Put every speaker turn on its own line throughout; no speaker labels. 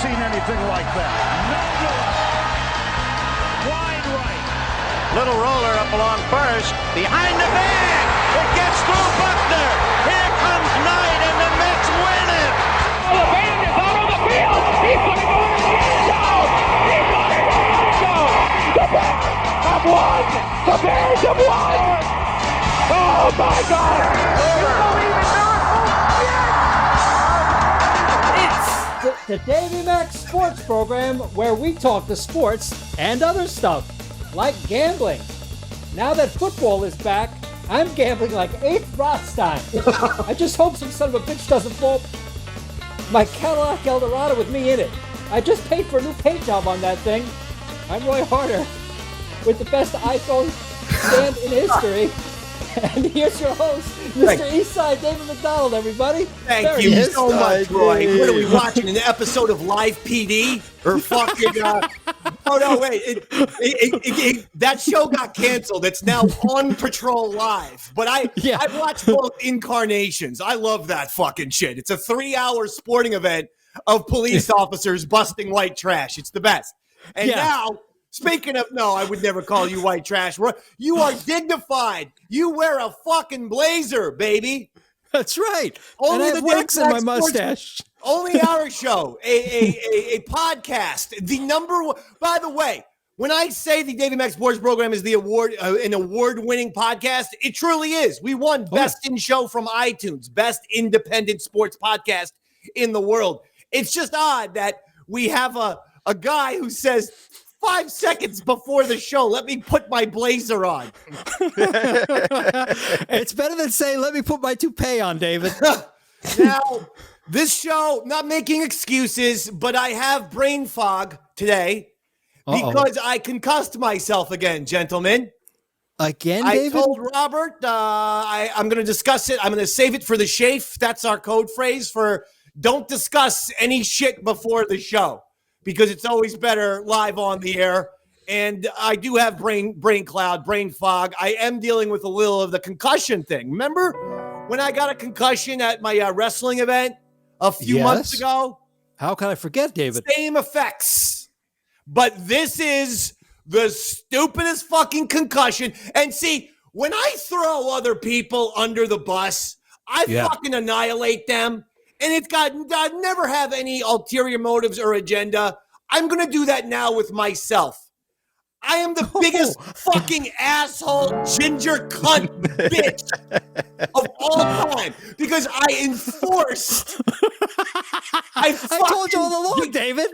seen anything like that. No good. Wide right.
Little roller up along first. Behind the bag. It gets through Buckner. Here comes Knight, and the Mets win it.
Oh, the band is out on the field. He's going to go in the end zone. He's going to go in the end zone. The Bears have won. The Bears have won. Oh, my God. You believe in miracles?
It's the Davey Mac Sports Program, where we talk the sports and other stuff, like gambling. Now that football is back, I'm gambling like 8th Rothstein. I just hope some son of a bitch doesn't fall my Cadillac Eldorado with me in it. I just paid for a new paint job on that thing. I'm Roy Harder with the best iPhone stand in history. And here's your host, Mr. Eastside David McDonald, everybody.
Thank you so much, Roy. What are we watching? An episode of Live PD? Or fucking, oh no, wait. That show got canceled. It's now on Patrol Live. But I've watched both incarnations. I love that fucking shit. It's a 3-hour sporting event of police officers busting white trash. It's the best. And now, speaking of, no, I would never call you white trash. You are dignified. You wear a fucking blazer, baby.
That's right.
Only
and I have wax in my mustache.
Only our show, a podcast. The number one. By the way, when I say the Davey Mac Sports Program is the an award-winning podcast, it truly is. We won Best in Show from iTunes, Best Independent Sports Podcast in the world. It's just odd that we have a guy who says 5 seconds before the show, let me put my blazer on.
It's better than saying, let me put my toupee on, David.
Now, this show, not making excuses, but I have brain fog today because I concussed myself again, gentlemen.
Again,
I
David?
told Robert I'm going to discuss it. I'm going to save it for the chafe. That's our code phrase for don't discuss any shit before the show, because it's always better live on the air. And I do have brain cloud, brain fog. I am dealing with a little of the concussion thing. Remember when I got a concussion at my wrestling event a few months ago?
How can I forget, David?
Same effects. But this is the stupidest fucking concussion. And see, when I throw other people under the bus, I fucking annihilate them. And I never have any ulterior motives or agenda. I'm going to do that now with myself. I am the biggest fucking asshole ginger cunt bitch of all time because I enforced. I
told you all along, David.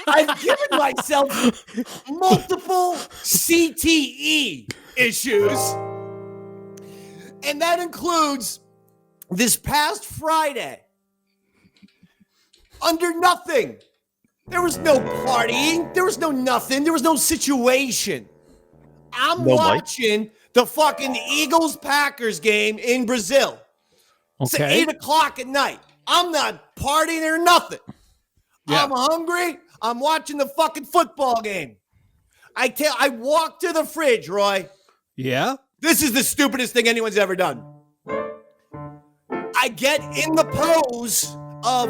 I've given myself multiple CTE issues. And that includes this past Friday, under nothing. There was no partying. There was no nothing. There was no situation. I'm watching the fucking Eagles-Packers game in Brazil. It's 8 o'clock at night. I'm not partying or nothing. Yeah. I'm hungry. I'm watching the fucking football game. I walk to the fridge, Roy.
Yeah?
This is the stupidest thing anyone's ever done. I get in the pose of,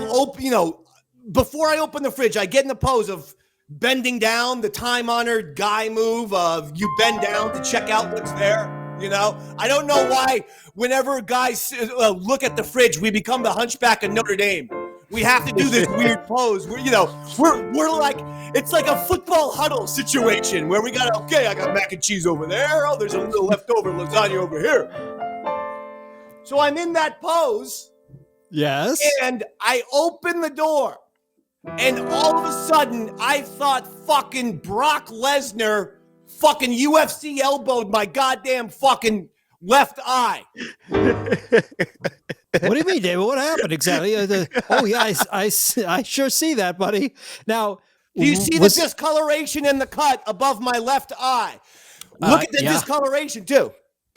before I open the fridge, I get in the pose of bending down, the time-honored guy move of you bend down to check out what's there. I don't know why whenever guys look at the fridge, we become the Hunchback of Notre Dame. We have to do this weird pose where, we're like, it's like a football huddle situation where we got, I got mac and cheese over there. Oh, there's a little leftover lasagna over here. So I'm in that pose.
Yes.
And I open the door. And all of a sudden, I thought fucking Brock Lesnar fucking UFC elbowed my goddamn fucking left eye.
What do you mean, David? What happened exactly? I sure see that, buddy. Now,
do you see the discoloration in the cut above my left eye? Look at the discoloration, too.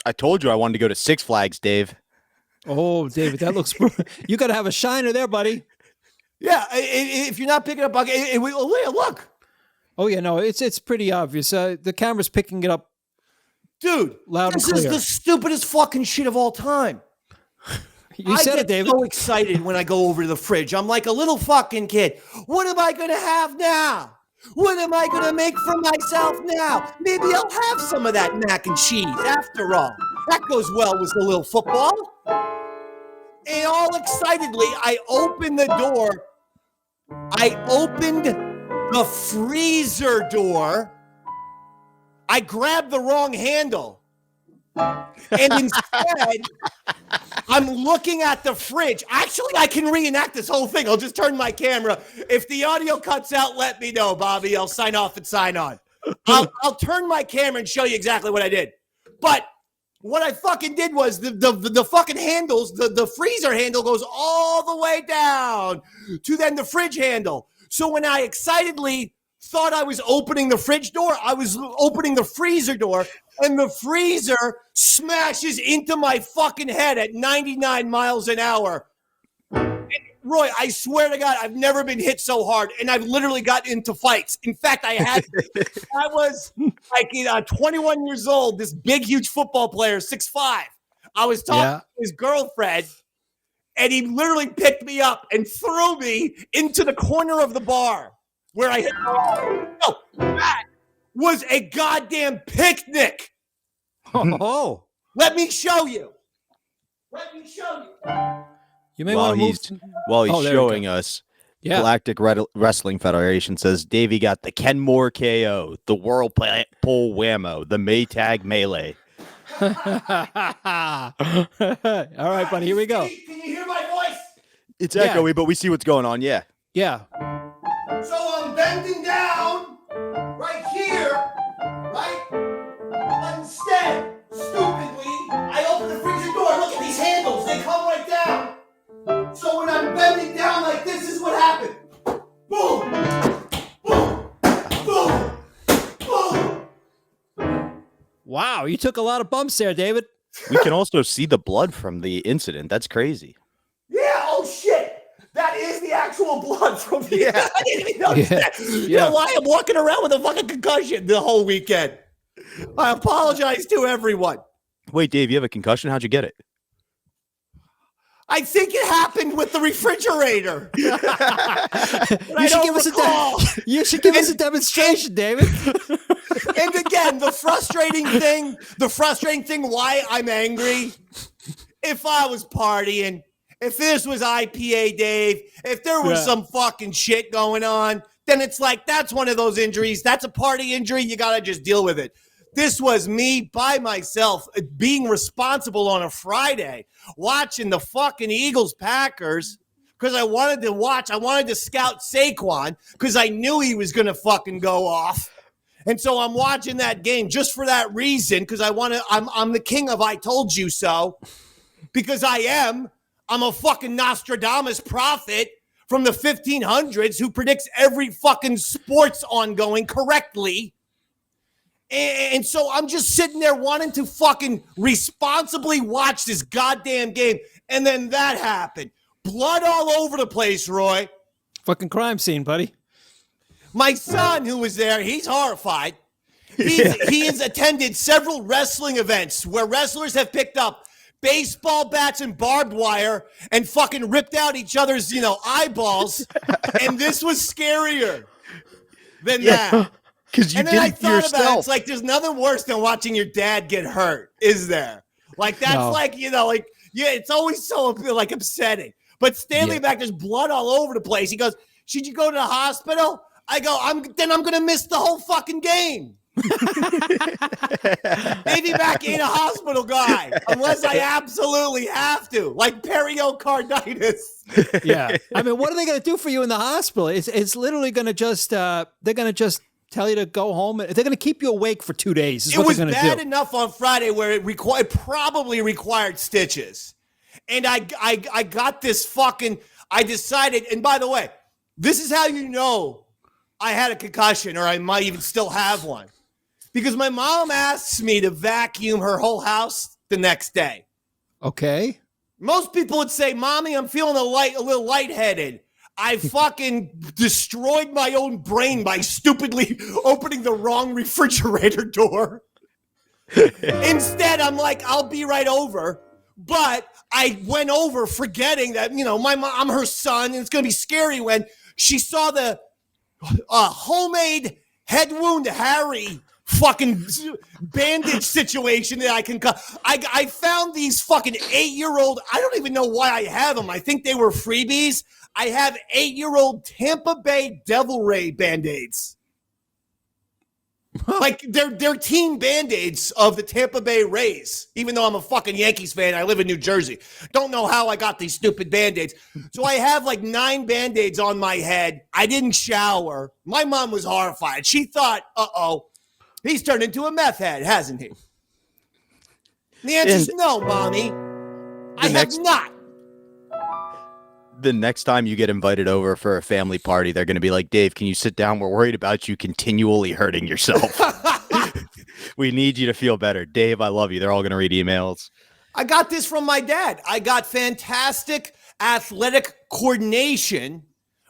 I told you I wanted to go to Six Flags, Dave.
Oh, David, that looks... You got to have a shiner there, buddy.
Yeah, if you're not picking up, look.
Oh yeah, no, it's pretty obvious. The camera's picking it up,
dude.
Loud and clear.
This is the stupidest fucking shit of all time.
You said it, David.
I get so excited when I go over to the fridge. I'm like a little fucking kid. What am I going to have now? What am I going to make for myself now? Maybe I'll have some of that mac and cheese after all. That goes well with a little football. And all excitedly, I opened the door. I opened the freezer door. I grabbed the wrong handle. And instead, I'm looking at the fridge. Actually, I can reenact this whole thing. I'll just turn my camera. If the audio cuts out, let me know, Bobby. I'll sign off and sign on. I'll turn my camera and show you exactly what I did. But what I fucking did was the fucking handles, the freezer handle goes all the way down to then the fridge handle. So when I excitedly thought I was opening the fridge door, I was opening the freezer door, and the freezer smashes into my fucking head at 99 miles an hour. And Roy, I swear to God, I've never been hit so hard, and I've literally got into fights. In fact, I was like 21 years old, this big, huge football player, 6'5". I was talking to his girlfriend, and he literally picked me up and threw me into the corner of the bar where I hit my head. No, that was a goddamn picnic.
Oh.
Let me show you.
You may want to move.
While he's showing us, Galactic Wrestling Federation says Davey got the Kenmore KO, the Whirl Pole Whammo, the Maytag Melee.
All right, buddy, here we go.
Can you hear my voice?
It's echoey, but we see what's going on. Yeah.
Yeah.
So I'm bending down right here, right? But instead, stupidly, I open the freezer door. Look at these handles. They come right down. So when I'm bending down like this is what happened. Boom! Boom! Boom! Boom!
Wow, you took a lot of bumps there, David.
We can also see the blood from the incident. That's crazy.
Yeah, oh shit! That is the actual blood from the I didn't even notice that. You know why I'm walking around with a fucking concussion the whole weekend? I apologize to everyone.
Wait, Dave, you have a concussion? How'd you get it?
I think it happened with the refrigerator.
You should give us a demonstration, David.
And again, the frustrating thing why I'm angry, if I was partying, if this was IPA Dave, if there was some fucking shit going on, then it's like, that's one of those injuries. That's a party injury. You got to just deal with it. This was me by myself being responsible on a Friday, watching the fucking Eagles Packers because I wanted to scout Saquon because I knew he was going to fucking go off. And so I'm watching that game just for that reason because I'm the king of I told you so because I'm a fucking Nostradamus prophet from the 1500s who predicts every fucking sports ongoing correctly. And so I'm just sitting there wanting to fucking responsibly watch this goddamn game. And then that happened. Blood all over the place, Roy.
Fucking crime scene, buddy.
My son, who was there, he's horrified. He has attended several wrestling events where wrestlers have picked up baseball bats and barbed wire and fucking ripped out each other's, eyeballs. And this was scarier than that. And then I thought about it. It's like there's nothing worse than watching your dad get hurt, is there? Like that's it's always so like upsetting. But standing back, there's blood all over the place. He goes, "Should you go to the hospital?" I go, I'm gonna miss the whole fucking game. Davey Mac ain't a hospital guy unless I absolutely have to, like pericarditis.
Yeah, I mean, what are they gonna do for you in the hospital? It's literally gonna just they're gonna just tell you to go home. They're gonna keep you awake for 2 days.
It was bad enough on Friday where it probably required stitches, and I got this fucking. I decided, and by the way, this is how you know I had a concussion, or I might even still have one. Because my mom asks me to vacuum her whole house the next day.
Okay.
Most people would say, "Mommy, I'm feeling a little lightheaded." I fucking destroyed my own brain by stupidly opening the wrong refrigerator door. Instead, I'm like, I'll be right over. But I went over forgetting that, my mom, I'm her son, and it's going to be scary when she saw the homemade head wound Harry fucking bandage situation that I found these fucking 8-year-old, I don't even know why I have them. I think they were freebies. I have 8-year-old Tampa Bay Devil Ray Band-Aids. Like they're team Band-Aids of the Tampa Bay Rays, even though I'm a fucking Yankees fan. I live in New Jersey. Don't know how I got these stupid Band-Aids. So I have like 9 Band-Aids on my head. I didn't shower. My mom was horrified. She thought, he's turned into a meth head, hasn't he? And the answer is no, Mommy. I have not.
The next time you get invited over for a family party, they're going to be like, Dave, can you sit down? We're worried about you continually hurting yourself. We need you to feel better. Dave, I love you. They're all going to read emails.
I got this from my dad. I got fantastic athletic coordination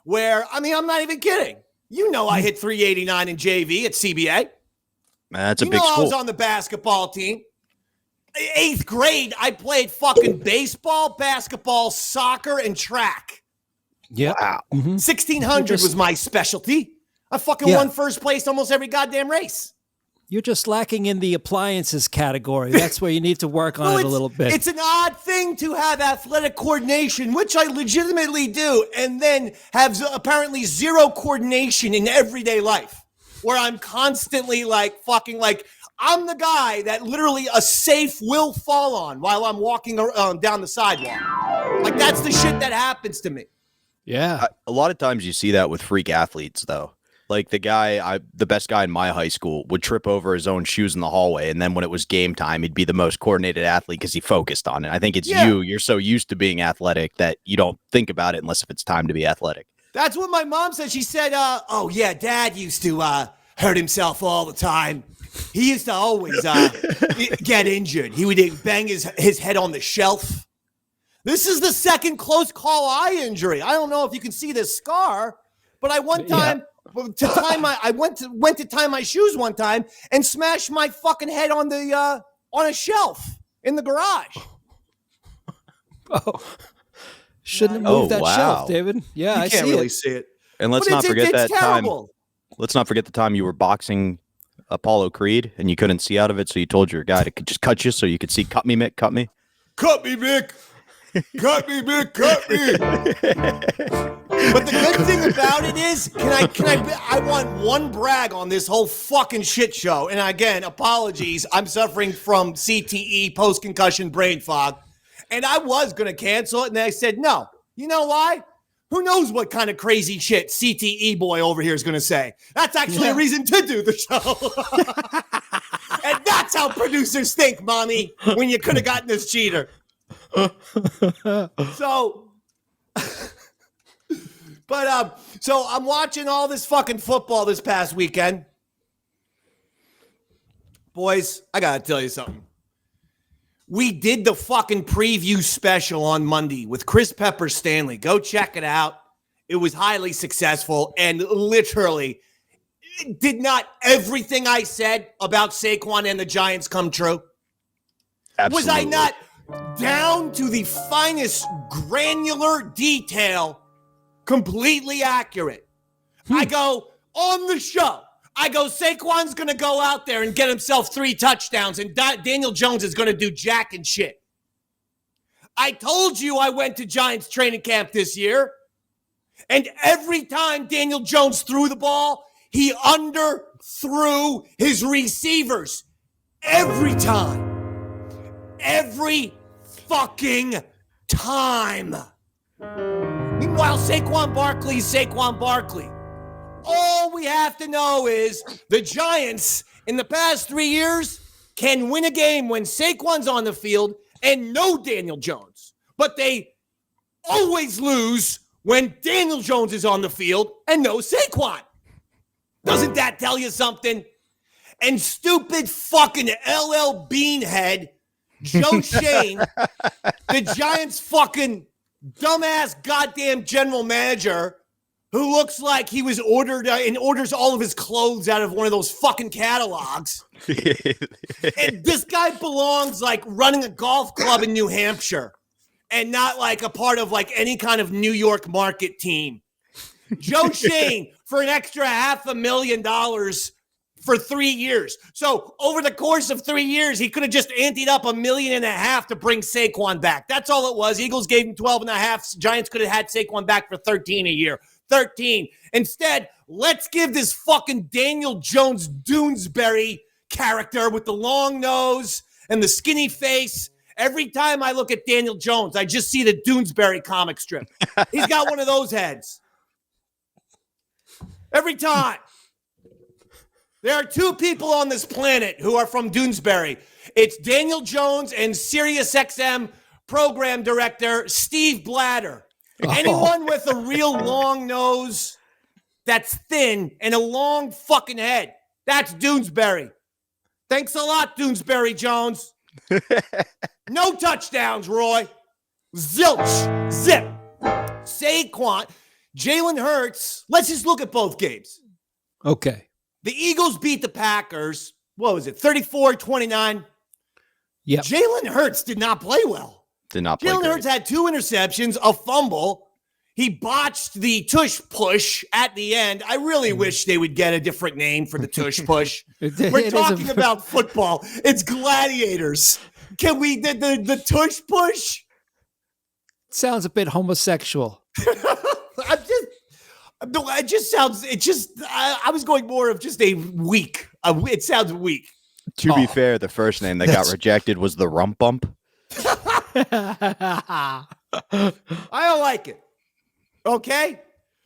where, I'm not even kidding. I hit 389 in JV at CBA.
That's a big school.
I was on the basketball team. 8th grade, I played fucking baseball, basketball, soccer, and track.
Yeah.
Wow.
1600 was my specialty. I fucking won first place almost every goddamn race.
You're just lacking in the appliances category. That's where you need to work on it a little bit.
It's an odd thing to have athletic coordination, which I legitimately do, and then have apparently zero coordination in everyday life, where I'm constantly I'm the guy that literally a safe will fall on while I'm walking down the sidewalk. Like, that's the shit that happens to me.
Yeah.
A lot of times you see that with freak athletes, though. Like the best guy in my high school would trip over his own shoes in the hallway. And then when it was game time, he'd be the most coordinated athlete because he focused on it. I think it's you. You're so used to being athletic that you don't think about it unless if it's time to be athletic.
That's what my mom said. She said, Dad used to hurt himself all the time. He used to always get injured. He would bang his head on the shelf. This is the second close call eye injury. I don't know if you can see this scar, but I went to tie my shoes one time and smashed my fucking head on a shelf in the garage.
Oh, shouldn't have moved that shelf, David. Yeah,
I can't really see it.
And let's not forget that time. Let's not forget the time you were boxing Apollo Creed and you couldn't see out of it, so you told your guy to just cut you so you could see. Cut me, Mick. Cut me.
Cut me, Mick. Cut me, Mick. Cut me. But the good thing about it is, I want one brag on this whole fucking shit show. And again, apologies. I'm suffering from CTE, post-concussion brain fog. And I was going to cancel it. And then I said, no. You know why? Who knows what kind of crazy shit CTE boy over here is going to say? That's actually a reason to do the show. And that's how producers think, Mommy, when you could have gotten this cheater. So I'm watching all this fucking football this past weekend. Boys, I got to tell you something. We did the fucking preview special on Monday with Chris Pepper Stanley. Go check it out. It was highly successful and literally did not everything I said about Saquon and the Giants come true?
Absolutely.
Was I not down to the finest granular detail completely accurate? I go on the show. I go, Saquon's going to go out there and get himself 3 touchdowns, and Daniel Jones is going to do jack and shit. I told you I went to Giants training camp this year, and every time Daniel Jones threw the ball, he underthrew his receivers. Every time. Every fucking time. Meanwhile, Saquon Barkley is Saquon Barkley. All we have to know is the Giants in the past 3 years can win a game when Saquon's on the field and no Daniel Jones. But they always lose when Daniel Jones is on the field and no Saquon. Doesn't that tell you something? And stupid fucking LL Beanhead, Joe Shane, the Giants fucking dumbass goddamn general manager, who looks like he was ordered and orders all of his clothes out of one of those fucking catalogs. And this guy belongs like running a golf club in New Hampshire and not like a part of like any kind of New York market team. Joe Shane for an extra $500,000 for 3 years. So over the course of 3 years, he could have just anteed up $1.5 million to bring Saquon back. That's all it was. Eagles gave him 12.5. Giants could have had Saquon back for 13 a year. 13. Instead, let's give this fucking Daniel Jones Doonesbury character with the long nose and the skinny face. Every time I look at Daniel Jones, I just see the Doonesbury comic strip. He's got one of those heads. Every time. There are two people on this planet who are from Doonesbury. It's Daniel Jones and SiriusXM program director Steve Blatter. Anyone with a real long nose that's thin and a long fucking head, that's Doonesbury. Thanks a lot, Doonesbury Jones. No touchdowns, Roy. Zilch. Zip. Saquon. Jalen Hurts. Let's just look at both games.
Okay.
The Eagles beat the Packers. What was it? 34-29.
Yeah.
Jalen Hurts did not play well.
Did not play
Jalen
great.
Hurts had 2 interceptions, a fumble. He botched the tush push at the end. I really wish they would get a different name for the tush push. We're talking about football. It's gladiators. Can we the tush push?
Sounds a bit homosexual.
I was going more of just a weak. It sounds weak.
To be fair, the first name that got rejected was the Rump Bump.
I don't like it. Okay?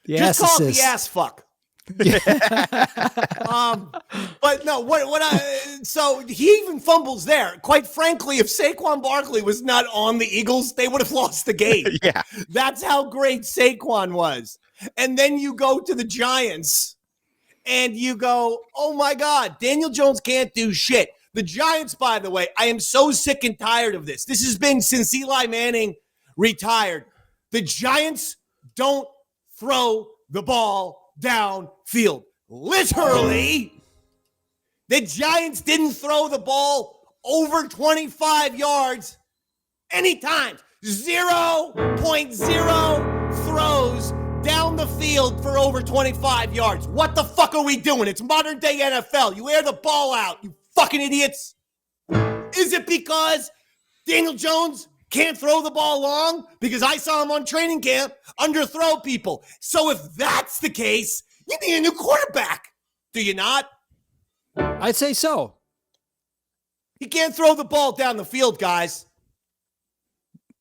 Just call it the ass fuck. But no, so he even fumbles there. Quite frankly, if Saquon Barkley was not on the Eagles, they would have lost the game.
Yeah.
That's how great Saquon was. And then you go to the Giants and you go, oh my God, Daniel Jones can't do shit. The Giants, by the way, I am so sick and tired of this. This has been since Eli Manning retired. The Giants don't throw the ball downfield. Literally, the Giants didn't throw the ball over 25 yards anytime. 0.0 throws down the field for over 25 yards. What the fuck are we doing? It's modern day NFL. You air the ball out, you fucking idiots. Is it because Daniel Jones can't throw the ball long? Because I saw him on training camp underthrow people. So if that's the case, you need a new quarterback. Do you not?
I'd say so.
He can't throw the ball down the field, guys.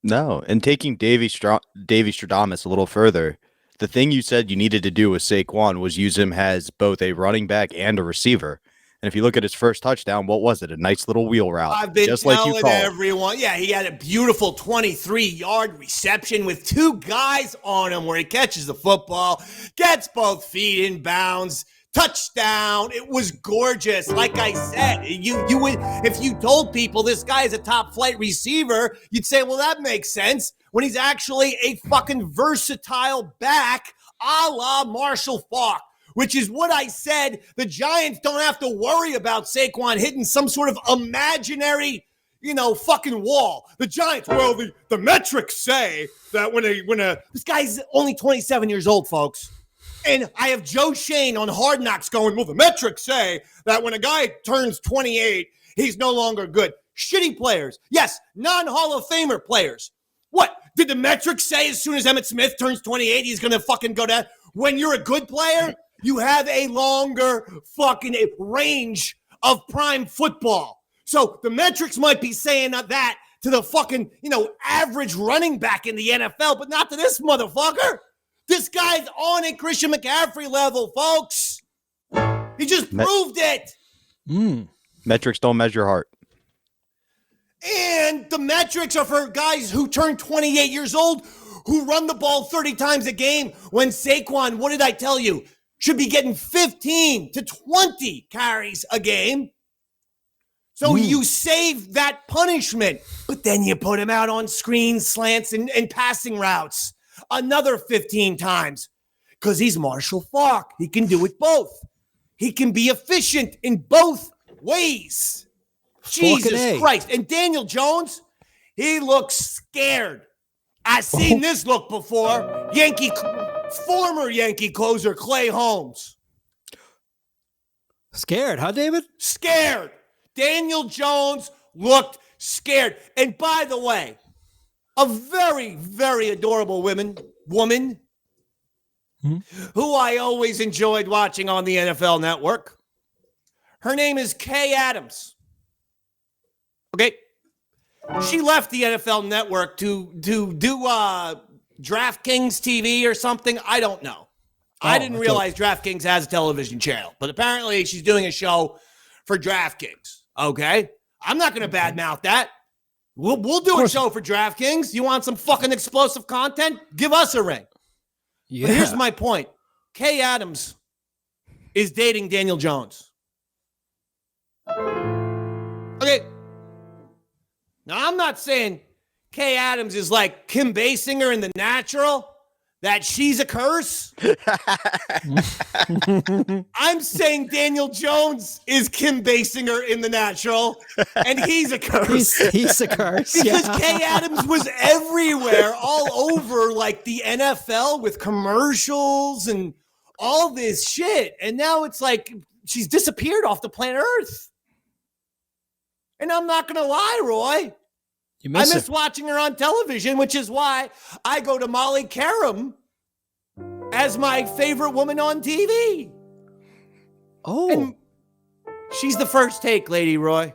No, and taking Davey Stradamus a little further, the thing you said you needed to do with Saquon was use him as both a running back and a receiver. And if you look at his first touchdown, what was it? A nice little wheel route.
I've been
just
telling
like you called.
everyone. Yeah, he had a beautiful 23-yard reception with 2 guys on him where he catches the football, gets both feet in bounds, touchdown. It was gorgeous. Like I said, you would, if you told people this guy is a top flight receiver, you'd say, well, that makes sense, when he's actually a fucking versatile back a la Marshall Faulk, which is what I said. The Giants don't have to worry about Saquon hitting some sort of imaginary, fucking wall. The Giants, well, the metrics say that when this guy's only 27 years old, folks. And I have Joe Shane on Hard Knocks going, well, the metrics say that when a guy turns 28, he's no longer good. Shitty players. Yes, non-Hall of Famer players. What? Did the metrics say as soon as Emmitt Smith turns 28, he's going to fucking go down? When you're a good player, you have a longer fucking range of prime football. So the metrics might be saying that to the fucking, average running back in the NFL, but not to this motherfucker. This guy's on a Christian McCaffrey level, folks. He just proved it.
Metrics don't measure heart.
And the metrics are for guys who turn 28 years old, who run the ball 30 times a game, when Saquon, what did I tell you, should be getting 15 to 20 carries a game. So you save that punishment, but then you put him out on screens, slants, and passing routes another 15 times. because he's Marshall Faulk. He can do it both. He can be efficient in both ways. Jesus Christ. And Daniel Jones, he looks scared. I've seen this look before. Former Yankee closer Clay Holmes.
Scared, huh, David?
Scared. Daniel Jones looked scared. And by the way, a very, very adorable woman who I always enjoyed watching on the NFL Network. Her name is Kay Adams. Okay. She left the NFL Network to do DraftKings TV or something. I don't know. I didn't realize DraftKings has a television channel, but apparently she's doing a show for DraftKings. Okay. I'm not going to badmouth that. We'll do a show for DraftKings. You want some fucking explosive content? Give us a ring. Yeah. But here's my point. Kay Adams is dating Daniel Jones. Okay. Now, I'm not saying Kay Adams is like Kim Basinger in The Natural, that she's a curse. I'm saying Daniel Jones is Kim Basinger in The Natural, and he's a curse.
He's a curse,
because Kay Adams was everywhere, all over like the NFL with commercials and all this shit. And now it's like she's disappeared off the planet Earth. And I'm not going to lie, Roy. I miss watching her on television, which is why I go to Molly Karam as my favorite woman on TV.
Oh.
And she's the first take lady, Roy.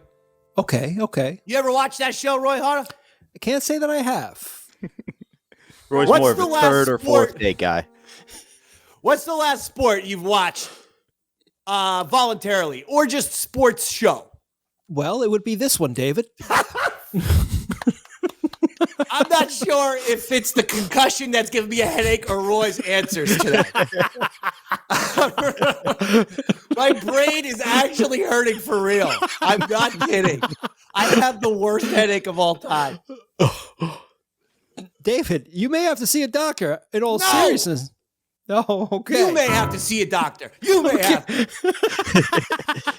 Okay.
You ever watch that show, Roy Hara?
I can't say that I have.
Roy's more of a third or fourth take guy.
What's the last sport you've watched voluntarily or just sports show?
Well, it would be this one, David.
I'm not sure if it's the concussion that's giving me a headache or Roy's answers today. My brain is actually hurting for real. I'm not kidding. I have the worst headache of all time.
David, you may have to see a doctor in all seriousness. No, okay.
You may have to see a doctor. You may have to.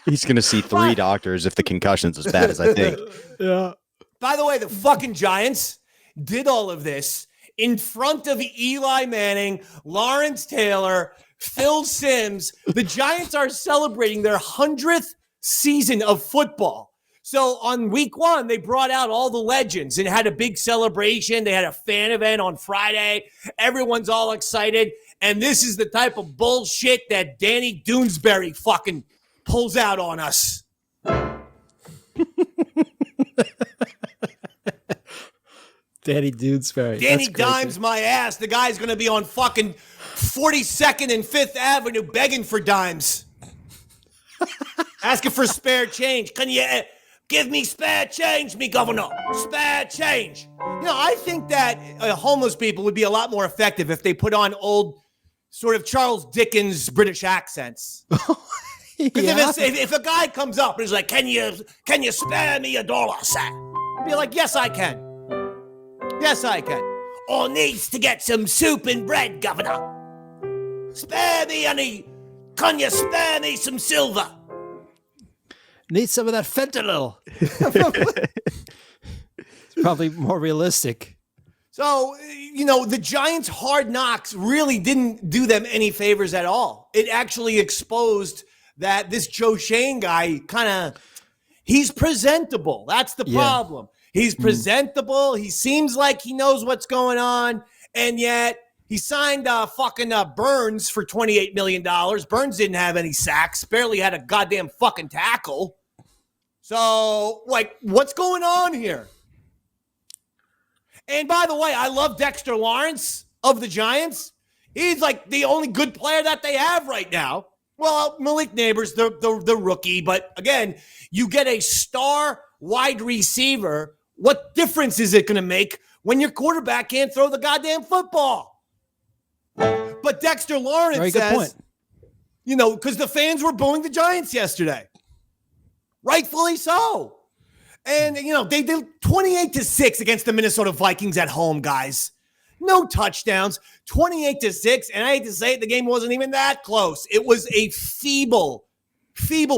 He's going to see 3 doctors if the concussion's as bad as I think.
Yeah.
By the way, the fucking Giants did all of this in front of Eli Manning, Lawrence Taylor, Phil Simms. The Giants are celebrating their 100th season of football. So on week 1, they brought out all the legends and had a big celebration. They had a fan event on Friday. Everyone's all excited. And this is the type of bullshit that Danny Doonesbury fucking pulls out on us.
Danny Doonesbury.
Danny dimes my ass. The guy's going to be on fucking 42nd and 5th Avenue begging for dimes. Asking for spare change. Can you give me spare change, me governor? Spare change. You know, I think that homeless people would be a lot more effective if they put on old sort of Charles Dickens British accents. Because if a guy comes up and is like, can you spare me $1, sir? I'd be like, yes, I can. Yes, I can. Or needs to get some soup and bread, governor. Spare me any. Can you spare me some silver?
Need some of that fentanyl. It's probably more realistic.
So, you know, the Giants' hard knocks really didn't do them any favors at all. It actually exposed that this Joe Shane guy he's presentable. That's the problem. He's presentable. He seems like he knows what's going on. And yet he signed Burns for $28 million. Burns didn't have any sacks, barely had a goddamn fucking tackle. So, like, what's going on here? And by the way, I love Dexter Lawrence of the Giants. He's like the only good player that they have right now. Well, Malik Neighbors, the rookie. But again, you get a star wide receiver. What difference is it going to make when your quarterback can't throw the goddamn football? But Dexter Lawrence says, you know, because the fans were booing the Giants yesterday. Rightfully so. And, you know, they did 28-6 against the Minnesota Vikings at home, guys. No touchdowns, 28-6. And I hate to say it, the game wasn't even that close. It was a feeble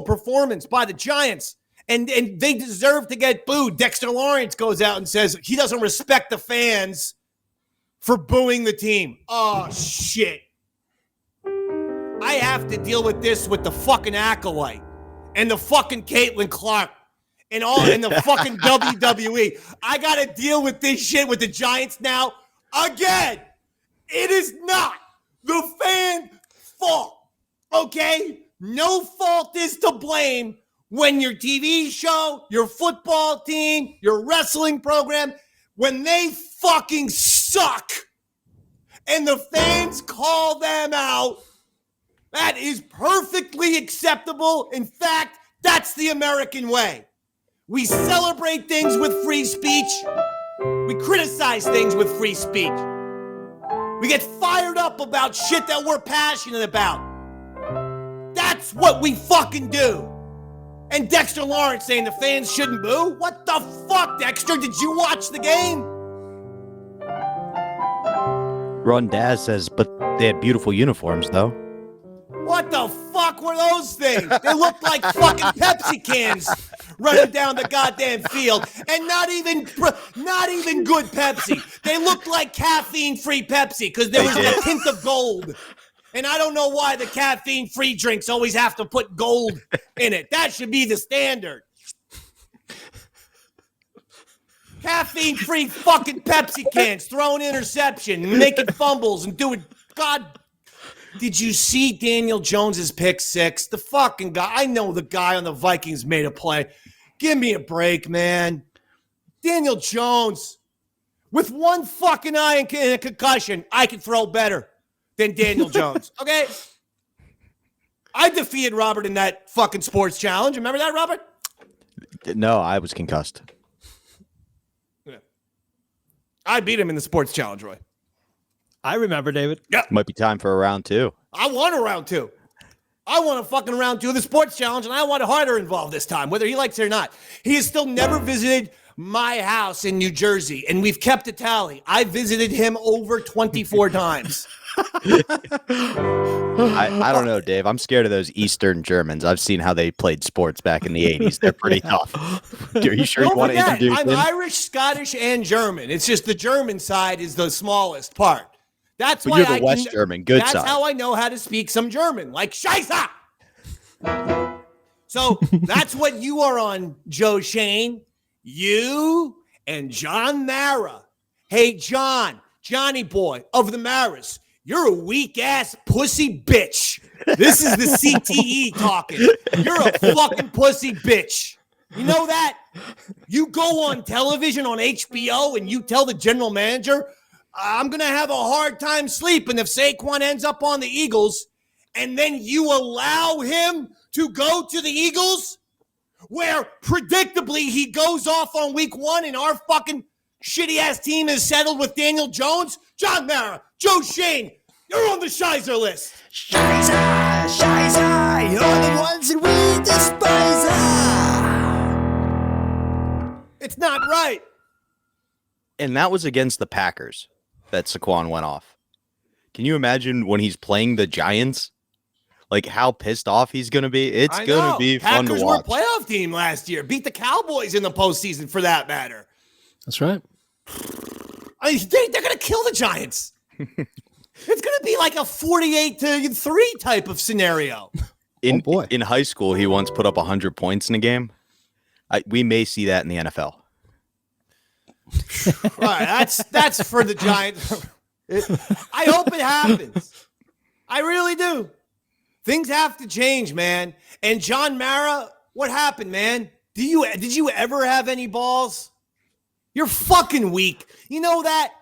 performance by the Giants. And they deserve to get booed. Dexter Lawrence goes out and says he doesn't respect the fans for booing the team. Oh, shit. I have to deal with this with the fucking Acolyte and the fucking Caitlin Clark and the fucking WWE. I got to deal with this shit with the Giants now. Again, it is not the fan fault, okay? No fault is to blame when your TV show, your football team, your wrestling program, when they fucking suck and the fans call them out, that is perfectly acceptable. In fact, that's the American way. We celebrate things with free speech. We criticize things with free speech. We get fired up about shit that we're passionate about. That's what we fucking do. And Dexter Lawrence saying the fans shouldn't boo? What the fuck, Dexter? Did you watch the game?
Ron Daz says, but they had beautiful uniforms, though.
What the fuck were those things? They looked like fucking Pepsi cans running down the goddamn field. And not even good Pepsi. They looked like caffeine-free Pepsi because there was a tint of gold. And I don't know why the caffeine-free drinks always have to put gold in it. That should be the standard. Caffeine-free fucking Pepsi cans, throwing interception, making fumbles, and doing God. Did you see Daniel Jones's pick six? The fucking guy. I know the guy on the Vikings made a play. Give me a break, man. Daniel Jones, with one fucking eye and a concussion, I can throw better than Daniel Jones, okay? I defeated Robert in that fucking sports challenge. Remember that, Robert?
No, I was concussed.
Yeah. I beat him in the sports challenge, Roy.
I remember, David.
Yeah.
Might be time for a round two.
I want a round two. I want a fucking round two of the sports challenge, and I want Harder involved this time, whether he likes it or not. He has still never visited my house in New Jersey, and we've kept a tally. I visited him over 24 times.
I don't know, Dave. I'm scared of those Eastern Germans. I've seen how they played sports back in the 80s. They're pretty tough. Are you sure you want to introduce
I'm
him?
Irish, Scottish, and German. It's just the German side is the smallest part. That's
But
why
you're the West German. Good
that's
side.
how I know how to speak some German, like Scheisse. So that's what you are on, Joe Shane. You and John Mara. Hey, Johnny boy of the Maras. You're a weak-ass pussy bitch. This is the CTE talking. You're a fucking pussy bitch. You know that? You go on television on HBO and you tell the general manager, I'm going to have a hard time sleeping if Saquon ends up on the Eagles, and then you allow him to go to the Eagles, where predictably he goes off on week 1 and our fucking shitty-ass team is settled with Daniel Jones. John Mara, Joe Shane, you're on the Shizer list.
Shizer, you're the ones that we despise.
It's not right.
And that was against the Packers that Saquon went off. Can you imagine when he's playing the Giants? Like how pissed off he's going to be? It's going to be fun to
Packers
watch.
were a playoff team last year. Beat the Cowboys in the postseason for that matter.
That's right.
I mean, they're going to kill the Giants. It's going to be like a 48-3 type of scenario.
In,
Oh, boy.
in high school, he once put up 100 points in a game. We may see that in the NFL.
All right, that's for the Giants. I hope it happens. I really do. Things have to change, man. And John Mara, what happened, man? Did you ever have any balls? You're fucking weak. You know that?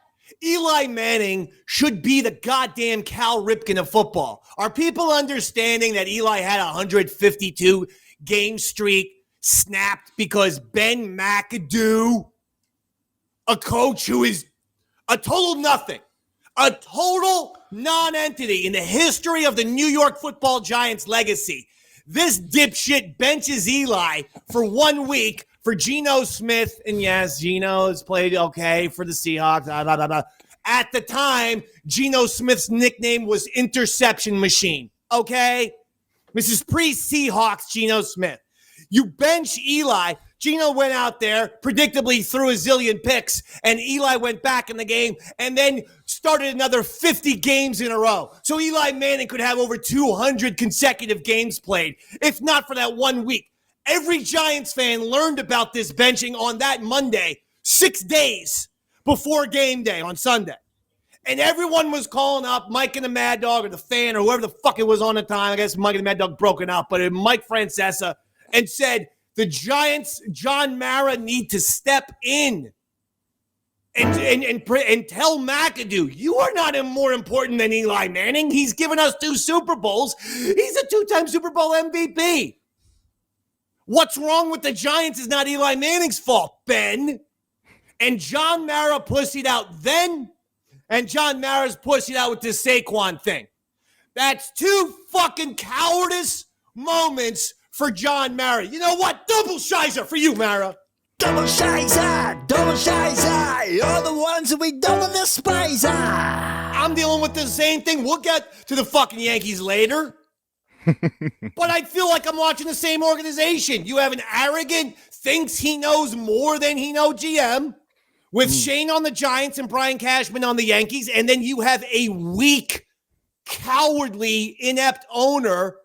Eli Manning should be the goddamn Cal Ripken of football. Are people understanding that Eli had a 152 game streak snapped because Ben McAdoo, a coach who is a total nothing, a total non-entity in the history of the New York Football Giants legacy. This dipshit benches Eli for 1 week for Geno Smith. And yes, Geno's played okay for the Seahawks. Blah, blah, blah, blah. At the time, Geno Smith's nickname was Interception Machine. Okay? This is pre-Seahawks Geno Smith. You bench Eli. Geno went out there, predictably threw a zillion picks, and Eli went back in the game and then started another 50 games in a row. So Eli Manning could have over 200 consecutive games played, if not for that 1 week. Every Giants fan learned about this benching on that Monday, 6 days before game day on Sunday. And everyone was calling up Mike and the Mad Dog or the fan or whoever the fuck it was on the time. I guess Mike and the Mad Dog broken up, but Mike Francesa, and said the Giants, John Mara, need to step in and tell McAdoo, you are not more important than Eli Manning. He's given us 2 Super Bowls. He's a 2-time Super Bowl MVP. What's wrong with the Giants is not Eli Manning's fault, Ben. And John Mara pussied out then, and John Mara's pussied out with this Saquon thing. That's 2 fucking cowardice moments for John Mara. You know what? Double shizer for you, Mara.
Double shizer, you're the ones that we don't despise.
I'm dealing with the same thing. We'll get to the fucking Yankees later. But I feel like I'm watching the same organization. You have an arrogant, thinks he knows more than he knows GM with Shane on the Giants and Brian Cashman on the Yankees. And then you have a weak, cowardly, inept owner,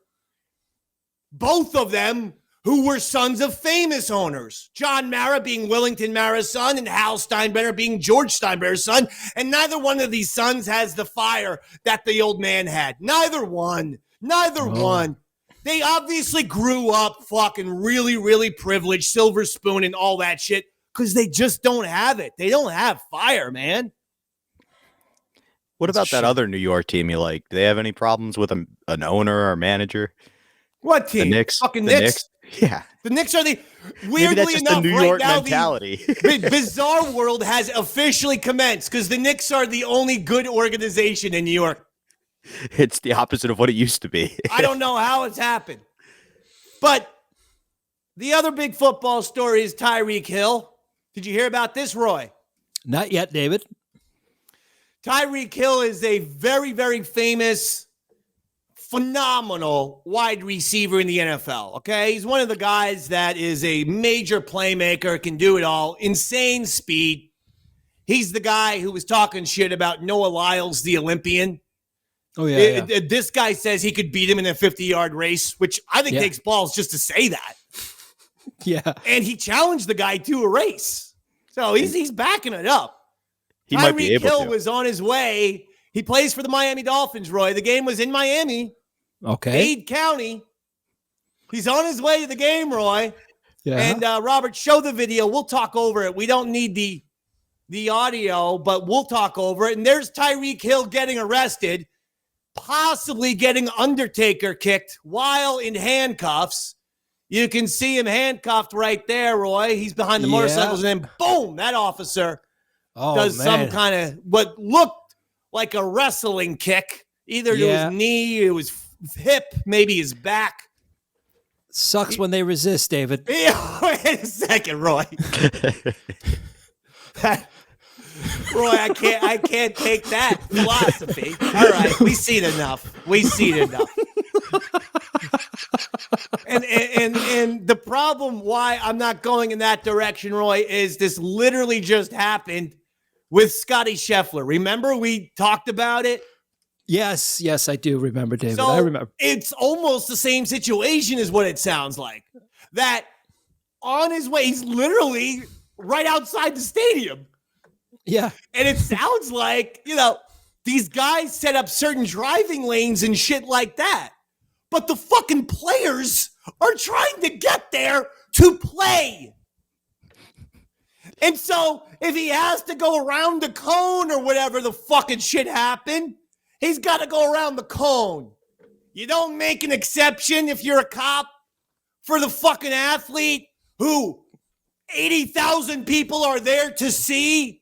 both of them who were sons of famous owners. John Mara being Willington Mara's son and Hal Steinbrenner being George Steinbrenner's son. And neither one of these sons has the fire that the old man had. Neither one. They obviously grew up fucking really, really privileged, silver spoon and all that shit because they just don't have it. They don't have fire, man.
What about that other New York team you like? Do they have any problems with an owner or manager?
What team?
The Knicks.
Fucking Knicks.
Yeah.
The Knicks are
Maybe
weirdly
that's just
enough,
the New
right
York
now,
mentality.
the bizarre world has officially commenced because the Knicks are the only good organization in New York.
It's the opposite of what it used to be.
I don't know how it's happened. But the other big football story is Tyreek Hill. Did you hear about this, Roy?
Not yet, David.
Tyreek Hill is a very, very famous, phenomenal wide receiver in the NFL, okay? He's one of the guys that is a major playmaker, can do it all, insane speed. He's the guy who was talking shit about Noah Lyles, the Olympian.
Oh, yeah.
This guy says he could beat him in a 50-yard race, which I think takes balls just to say that.
Yeah.
And he challenged the guy to a race. So he's backing it up.
He might be
Tyreek
able
Hill
to.
was on his way. He plays for the Miami Dolphins, Roy. The game was in Miami.
Okay.
Dade County. He's on his way to the game, Roy.
Yeah.
And Robert, show the video. We'll talk over it. We don't need the audio, but we'll talk over it. And there's Tyreek Hill getting arrested, possibly getting Undertaker kicked while in handcuffs. You can see him handcuffed right there, Roy. He's behind the motorcycles, and then boom, that officer does some kind of what looked like a wrestling kick, either to his knee, to his hip, maybe his back.
Sucks when they resist, David.
Yeah, wait a second, Roy. Roy, I can't take that philosophy. All right, we've seen enough. And the problem why I'm not going in that direction, Roy, is this literally just happened with Scotty Scheffler. Remember we talked about it?
Yes, I do remember, David.
So
I remember.
It's almost the same situation is what it sounds like. That on his way, he's literally right outside the stadium.
Yeah.
And it sounds like, these guys set up certain driving lanes and shit like that. But the fucking players are trying to get there to play. And so if he has to go around the cone or whatever the fucking shit happened, he's got to go around the cone. You don't make an exception if you're a cop for the fucking athlete who 80,000 people are there to see.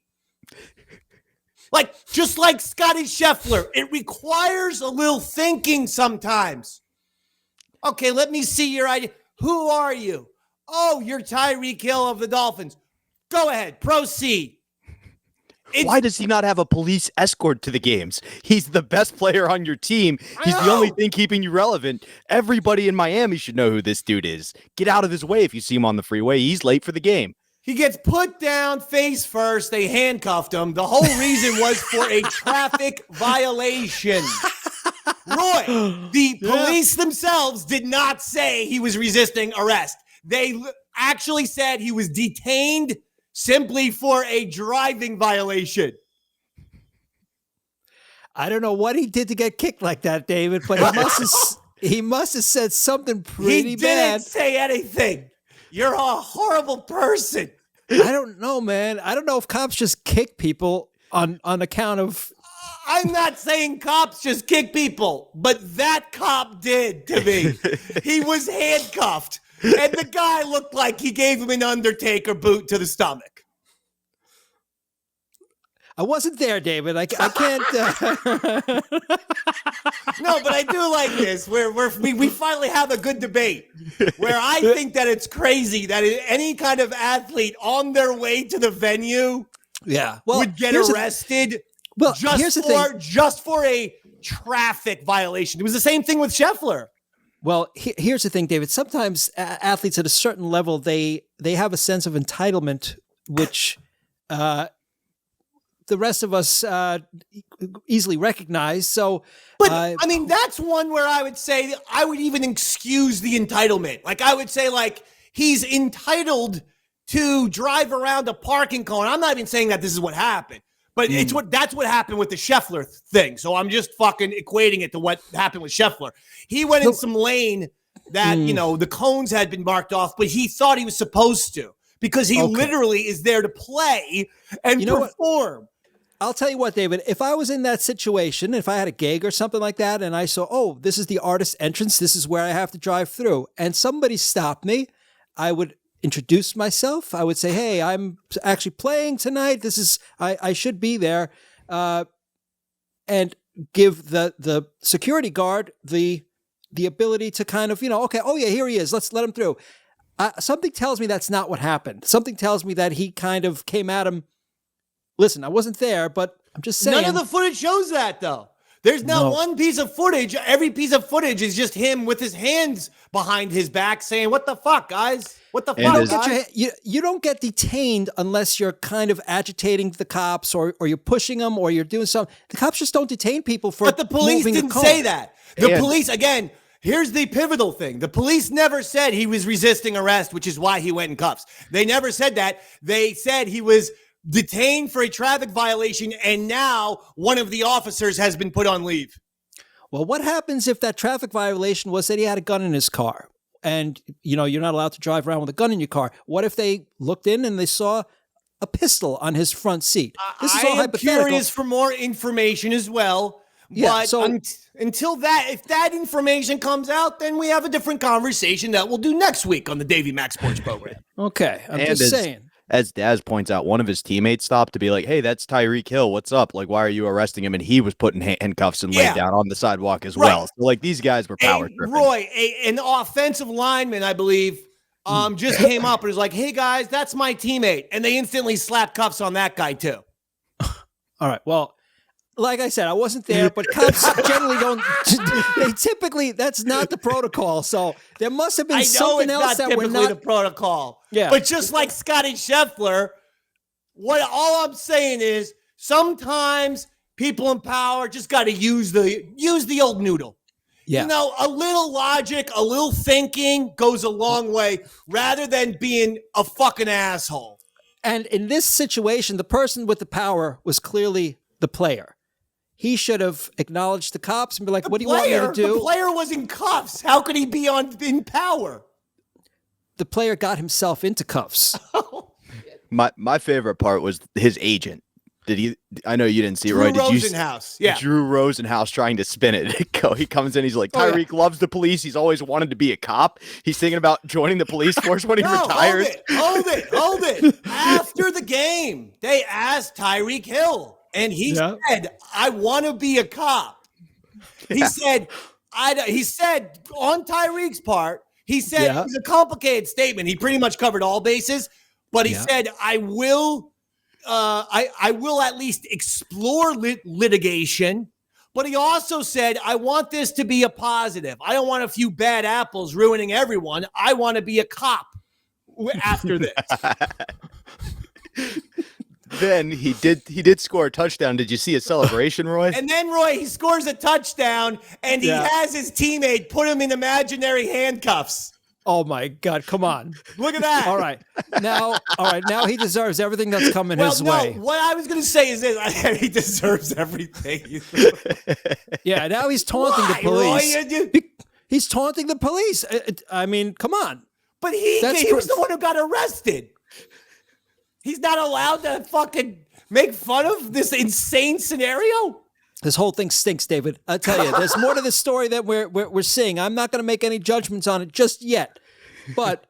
Just like Scotty Scheffler, it requires a little thinking sometimes. Okay, let me see your ID. Who are you? Oh, you're Tyreek Hill of the Dolphins. Go ahead, proceed.
Why does he not have a police escort to the games? He's the best player on your team. He's the only thing keeping you relevant. Everybody in Miami should know who this dude is. Get out of his way if you see him on the freeway. He's late for the game.
He gets put down face first. They handcuffed him. The whole reason was for a traffic violation. Roy, the police themselves did not say he was resisting arrest. They actually said he was detained simply for a driving violation.
I don't know what he did to get kicked like that, David, but he must have said something pretty bad.
He didn't say anything. You're a horrible person.
I don't know, man. I don't know if cops just kick people on account of...
I'm not saying cops just kick people, but that cop did to me. He was handcuffed, and the guy looked like he gave him an Undertaker boot to the stomach.
I wasn't there, David. I can't...
No, but I do like this, where we finally have a good debate, where I think that it's crazy that any kind of athlete on their way to the venue would get arrested just for a traffic violation. It was the same thing with Scheffler.
Well, here's the thing, David. Sometimes athletes at a certain level, they have a sense of entitlement, which the rest of us easily recognize. So,
but I mean, that's one where I would say I would even excuse the entitlement. Like I would say, like he's entitled to drive around a parking cone. I'm not even saying that this is what happened, but that's what happened with the Scheffler thing. So I'm just fucking equating it to what happened with Scheffler. He went in some lane that the cones had been marked off, but he thought he was supposed to because he literally is there to play and perform.
I'll tell you what, David, if I was in that situation, if I had a gig or something like that, and I saw, this is the artist entrance, this is where I have to drive through, and somebody stopped me, I would introduce myself. I would say, hey, I'm actually playing tonight. I should be there. And give the security guard the ability to kind of, here he is. Let's let him through. Something tells me that's not what happened. Something tells me that he kind of came at him. Listen, I wasn't there, but I'm just saying.
None of the footage shows that, though. There's not one piece of footage. Every piece of footage is just him with his hands behind his back saying, what the fuck, guys? What the fuck, guys?
You don't get detained unless you're kind of agitating the cops or you're pushing them or you're doing something. The cops just don't detain people for moving a cone.
But the police didn't say that. The police, again, here's the pivotal thing. The police never said he was resisting arrest, which is why he went in cuffs. They never said that. They said he was detained for a traffic violation, and now one of the officers has been put on leave.
Well, what happens if that traffic violation was that he had a gun in his car? And, you're not allowed to drive around with a gun in your car. What if they looked in and they saw a pistol on his front seat? This is all hypothetical.
I'm curious for more information as well.
Yeah,
but until if that information comes out, then we have a different conversation that we'll do next week on the Davey Mac Sports Program.
Okay, I'm just saying.
As Daz points out, one of his teammates stopped to be like, hey, that's Tyreek Hill. What's up? Like, why are you arresting him? And he was put in handcuffs and laid down on the sidewalk as well. So, like, these guys were power tripping.
Roy, an offensive lineman, I believe, just came up and was like, hey, guys, that's my teammate. And they instantly slapped cuffs on that guy, too.
All right. Well, like I said, I wasn't there, but cops generally don't. They typically, that's not the protocol. So there must have been something else that we're not.
The protocol.
Yeah.
But just like Scotty Scheffler, all I'm saying is sometimes people in power just got to use the old noodle.
Yeah.
A little logic, a little thinking goes a long way rather than being a fucking asshole.
And in this situation, the person with the power was clearly the player. He should have acknowledged the cops and be like, what do you want me to do?
The player was in cuffs. How could he be in power?
The player got himself into cuffs.
My favorite part was his agent. I know you didn't see it, Roy.
Drew Rosenhaus. Yeah.
Drew Rosenhaus trying to spin it. He comes in, he's like, Tyreek loves the police. He's always wanted to be a cop. He's thinking about joining the police force when he retires.
Hold it. After the game, they asked Tyreek Hill. And he said, I want to be a cop. He said on Tyreek's part, it was a complicated statement. He pretty much covered all bases, but he said, I will I will at least explore litigation. But he also said, I want this to be a positive. I don't want a few bad apples ruining everyone. I want to be a cop after this.
Then he did score a touchdown. Did you see a celebration, Roy?
And then, Roy, he scores a touchdown, and he has his teammate put him in imaginary handcuffs.
Oh, my God. Come on.
Look at that.
All right. Now he deserves everything that's coming his way.
What I was going to say is this. He deserves everything.
Yeah, now he's taunting the police.
Roy?
He's taunting the police. I mean, come on.
But he was the one who got arrested. He's not allowed to fucking make fun of this insane scenario?
This whole thing stinks, David. I tell you, there's more to the story that we're seeing. I'm not going to make any judgments on it just yet, but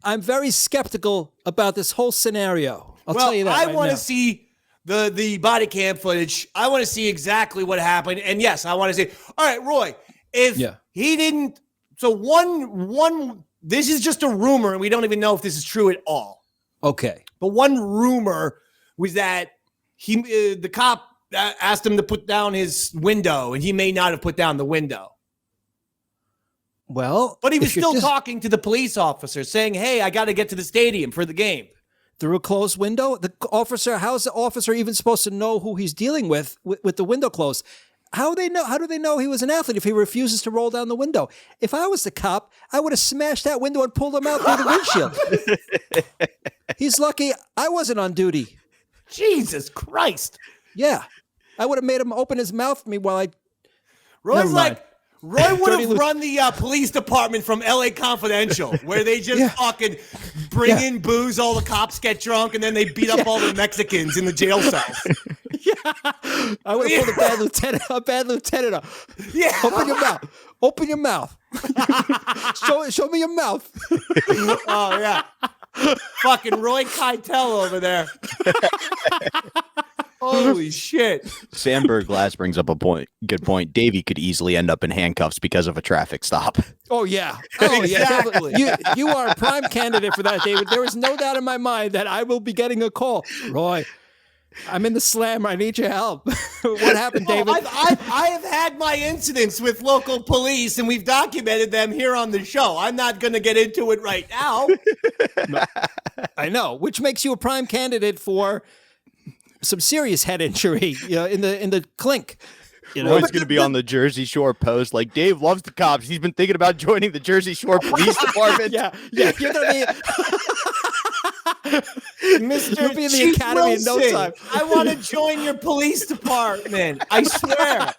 I'm very skeptical about this whole scenario. I'll tell you that.
I want to see the body cam footage. I want to see exactly what happened. And yes, I want to see. All right, Roy, if he didn't, so one, this is just a rumor, and we don't even know if this is true at all.
Okay,
but one rumor was that the cop asked him to put down his window, and he may not have put down the window.
Well,
but he was still talking to the police officer, saying, "Hey, I got to get to the stadium for the game."
Through a closed window? The officer, how's the officer even supposed to know who he's dealing with the window closed? How do they know he was an athlete if he refuses to roll down the window? If I was the cop, I would have smashed that window and pulled him out through the windshield. He's lucky I wasn't on duty.
Jesus Christ.
Yeah. I would have made him open his mouth at me while I...
Roy's like, Roy would have run the police department from LA Confidential, where they just fucking bring in booze, all the cops get drunk, and then they beat up all the Mexicans in the jail cells.
I would have pulled a bad lieutenant up.
Yeah.
Open your mouth. Show me your mouth.
Oh, yeah. Fucking Roy Keitel over there. Holy shit.
Sandberg Glass brings up a good point. Davey could easily end up in handcuffs because of a traffic stop.
Oh, yeah. Oh, exactly. You are a prime candidate for that, David. There is no doubt in my mind that I will be getting a call. Roy, I'm in the slammer. I need your help. What happened, David?
I have had my incidents with local police, and we've documented them here on the show. I'm not going to get into it right now.
No, I know, which makes you a prime candidate for some serious head injury, in the clink.
Roy's going to be on the Jersey Shore Post. Like, Dave loves the cops. He's been thinking about joining the Jersey Shore Police Department.
Yeah. You're going to be
Mr.
You'll be in the academy
Wilson,
in no time.
I want to join your police department. I swear.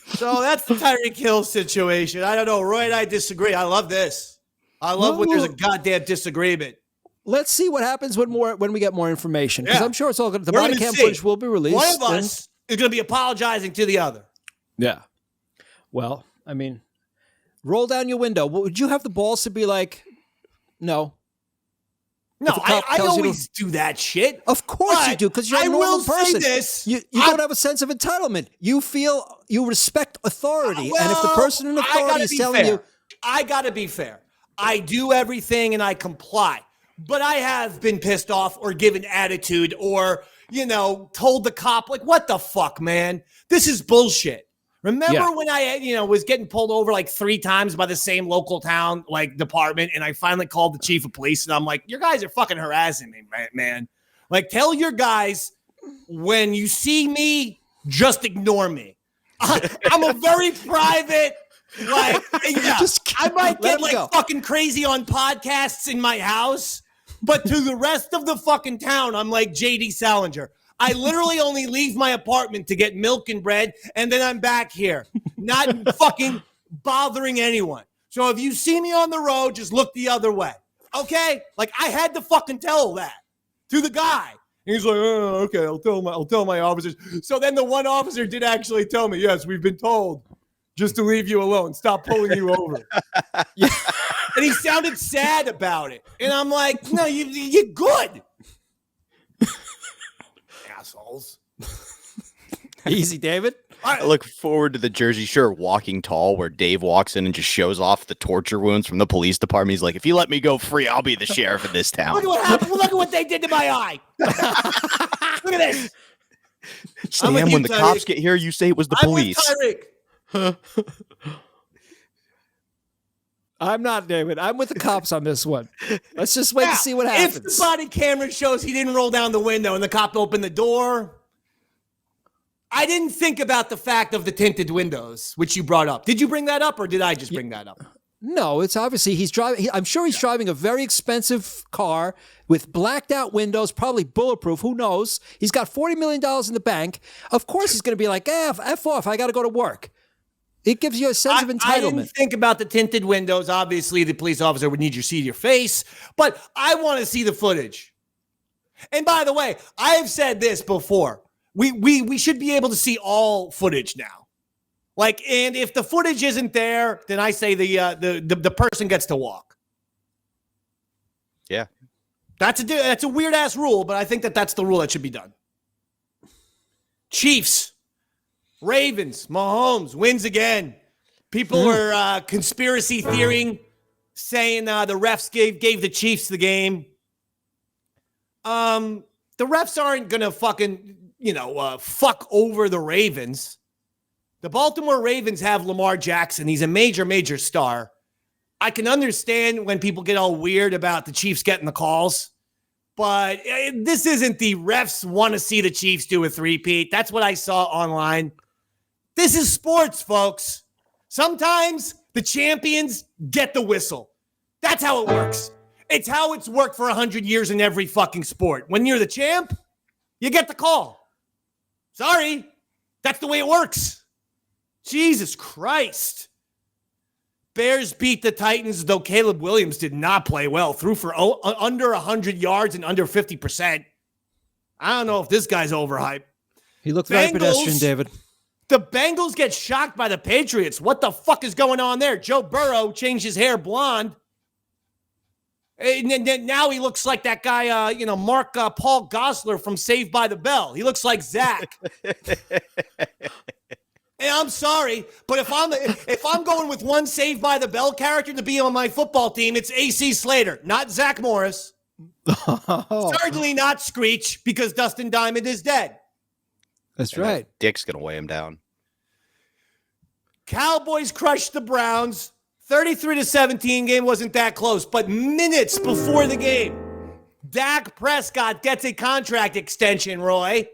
So that's the Tyreek Hill situation. I don't know. Roy and I disagree. I love this. I love when there's a goddamn disagreement.
Let's see what happens when we get more information. Because I'm sure it's all good. The body cam footage will be released.
One of us is going to be apologizing to the other.
Yeah. Well, I mean, roll down your window. Would you have the balls to be like, no?
No, I always do that shit.
Of course you do, because you're a normal person.
Say this.
You don't have a sense of entitlement. You respect authority. And if the person in authority is telling you...
I got to be fair. I do everything and I comply. But I have been pissed off or given attitude or, told the cop, like, what the fuck, man? This is bullshit. Remember when I, was getting pulled over like 3 times by the same local town, like, department, and I finally called the chief of police, and I'm like, your guys are fucking harassing me, man. Like, tell your guys, when you see me, just ignore me. I'm a very private... Like, I might get fucking crazy on podcasts in my house, but to the rest of the fucking town, I'm like JD Salinger. I literally only leave my apartment to get milk and bread, and then I'm back here, not fucking bothering anyone. So if you see me on the road, just look the other way, okay? Like, I had to fucking tell that to the guy. And he's like, oh, okay, I'll tell my officers. So then the one officer did actually tell me, yes, we've been told. Just to leave you alone. Stop pulling you over. Yeah. And he sounded sad about it. And I'm like, no, you're good. Assholes.
Easy, David.
I look forward to the Jersey Shore Walking Tall where Dave walks in and just shows off the torture wounds from the police department. He's like, if you let me go free, I'll be the sheriff of this town.
Look at what happened. Look at what they did to my eye. Look at this.
Sam, when the cops get here, you say it was the police.
Tyreek.
I'm not, David. I'm with the cops on this one. Let's just wait to see what happens.
If the body camera shows he didn't roll down the window and the cop opened the door, I didn't think about the fact of the tinted windows, which you brought up. Did you bring that up, or did I just bring that up?
No, it's obviously he's driving. I'm sure he's driving a very expensive car with blacked out windows, probably bulletproof. Who knows? He's got $40 million in the bank. Of course, he's going to be like, F off. I got to go to work. It gives you a sense of entitlement.
I didn't think about the tinted windows. Obviously, the police officer would need you to see your face, but I want to see the footage. And by the way, I have said this before. We should be able to see all footage now. And if the footage isn't there, then I say the person gets to walk.
Yeah.
That's a weird ass rule, but I think that's the rule that should be done. Chiefs. Ravens, Mahomes wins again. People were conspiracy theorying, saying the refs gave the Chiefs the game. The refs aren't going to fucking, fuck over the Ravens. The Baltimore Ravens have Lamar Jackson. He's a major, major star. I can understand when people get all weird about the Chiefs getting the calls, but this isn't the refs want to see the Chiefs do a three-peat. That's what I saw online. This is sports, folks. Sometimes the champions get the whistle. That's how it works. It's how it's worked for 100 years in every fucking sport. When you're the champ, you get the call. Sorry, that's the way it works. Jesus Christ. Bears beat the Titans, though Caleb Williams did not play well. Threw for under 100 yards and under 50%. I don't know if this guy's overhyped.
He looked very pedestrian, David.
The Bengals get shocked by the Patriots. What the fuck is going on there? Joe Burrow changed his hair blonde. And now he looks like that guy, Mark Paul Gosselaar from Saved by the Bell. He looks like Zach. And I'm sorry, but if I'm going with one Saved by the Bell character to be on my football team, it's AC Slater, not Zach Morris. Certainly not Screech, because Dustin Diamond is dead.
That's right.
Dick's going to weigh him down.
Cowboys crushed the Browns. 33-17. Game wasn't that close, but minutes before the game, Dak Prescott gets a contract extension, Roy.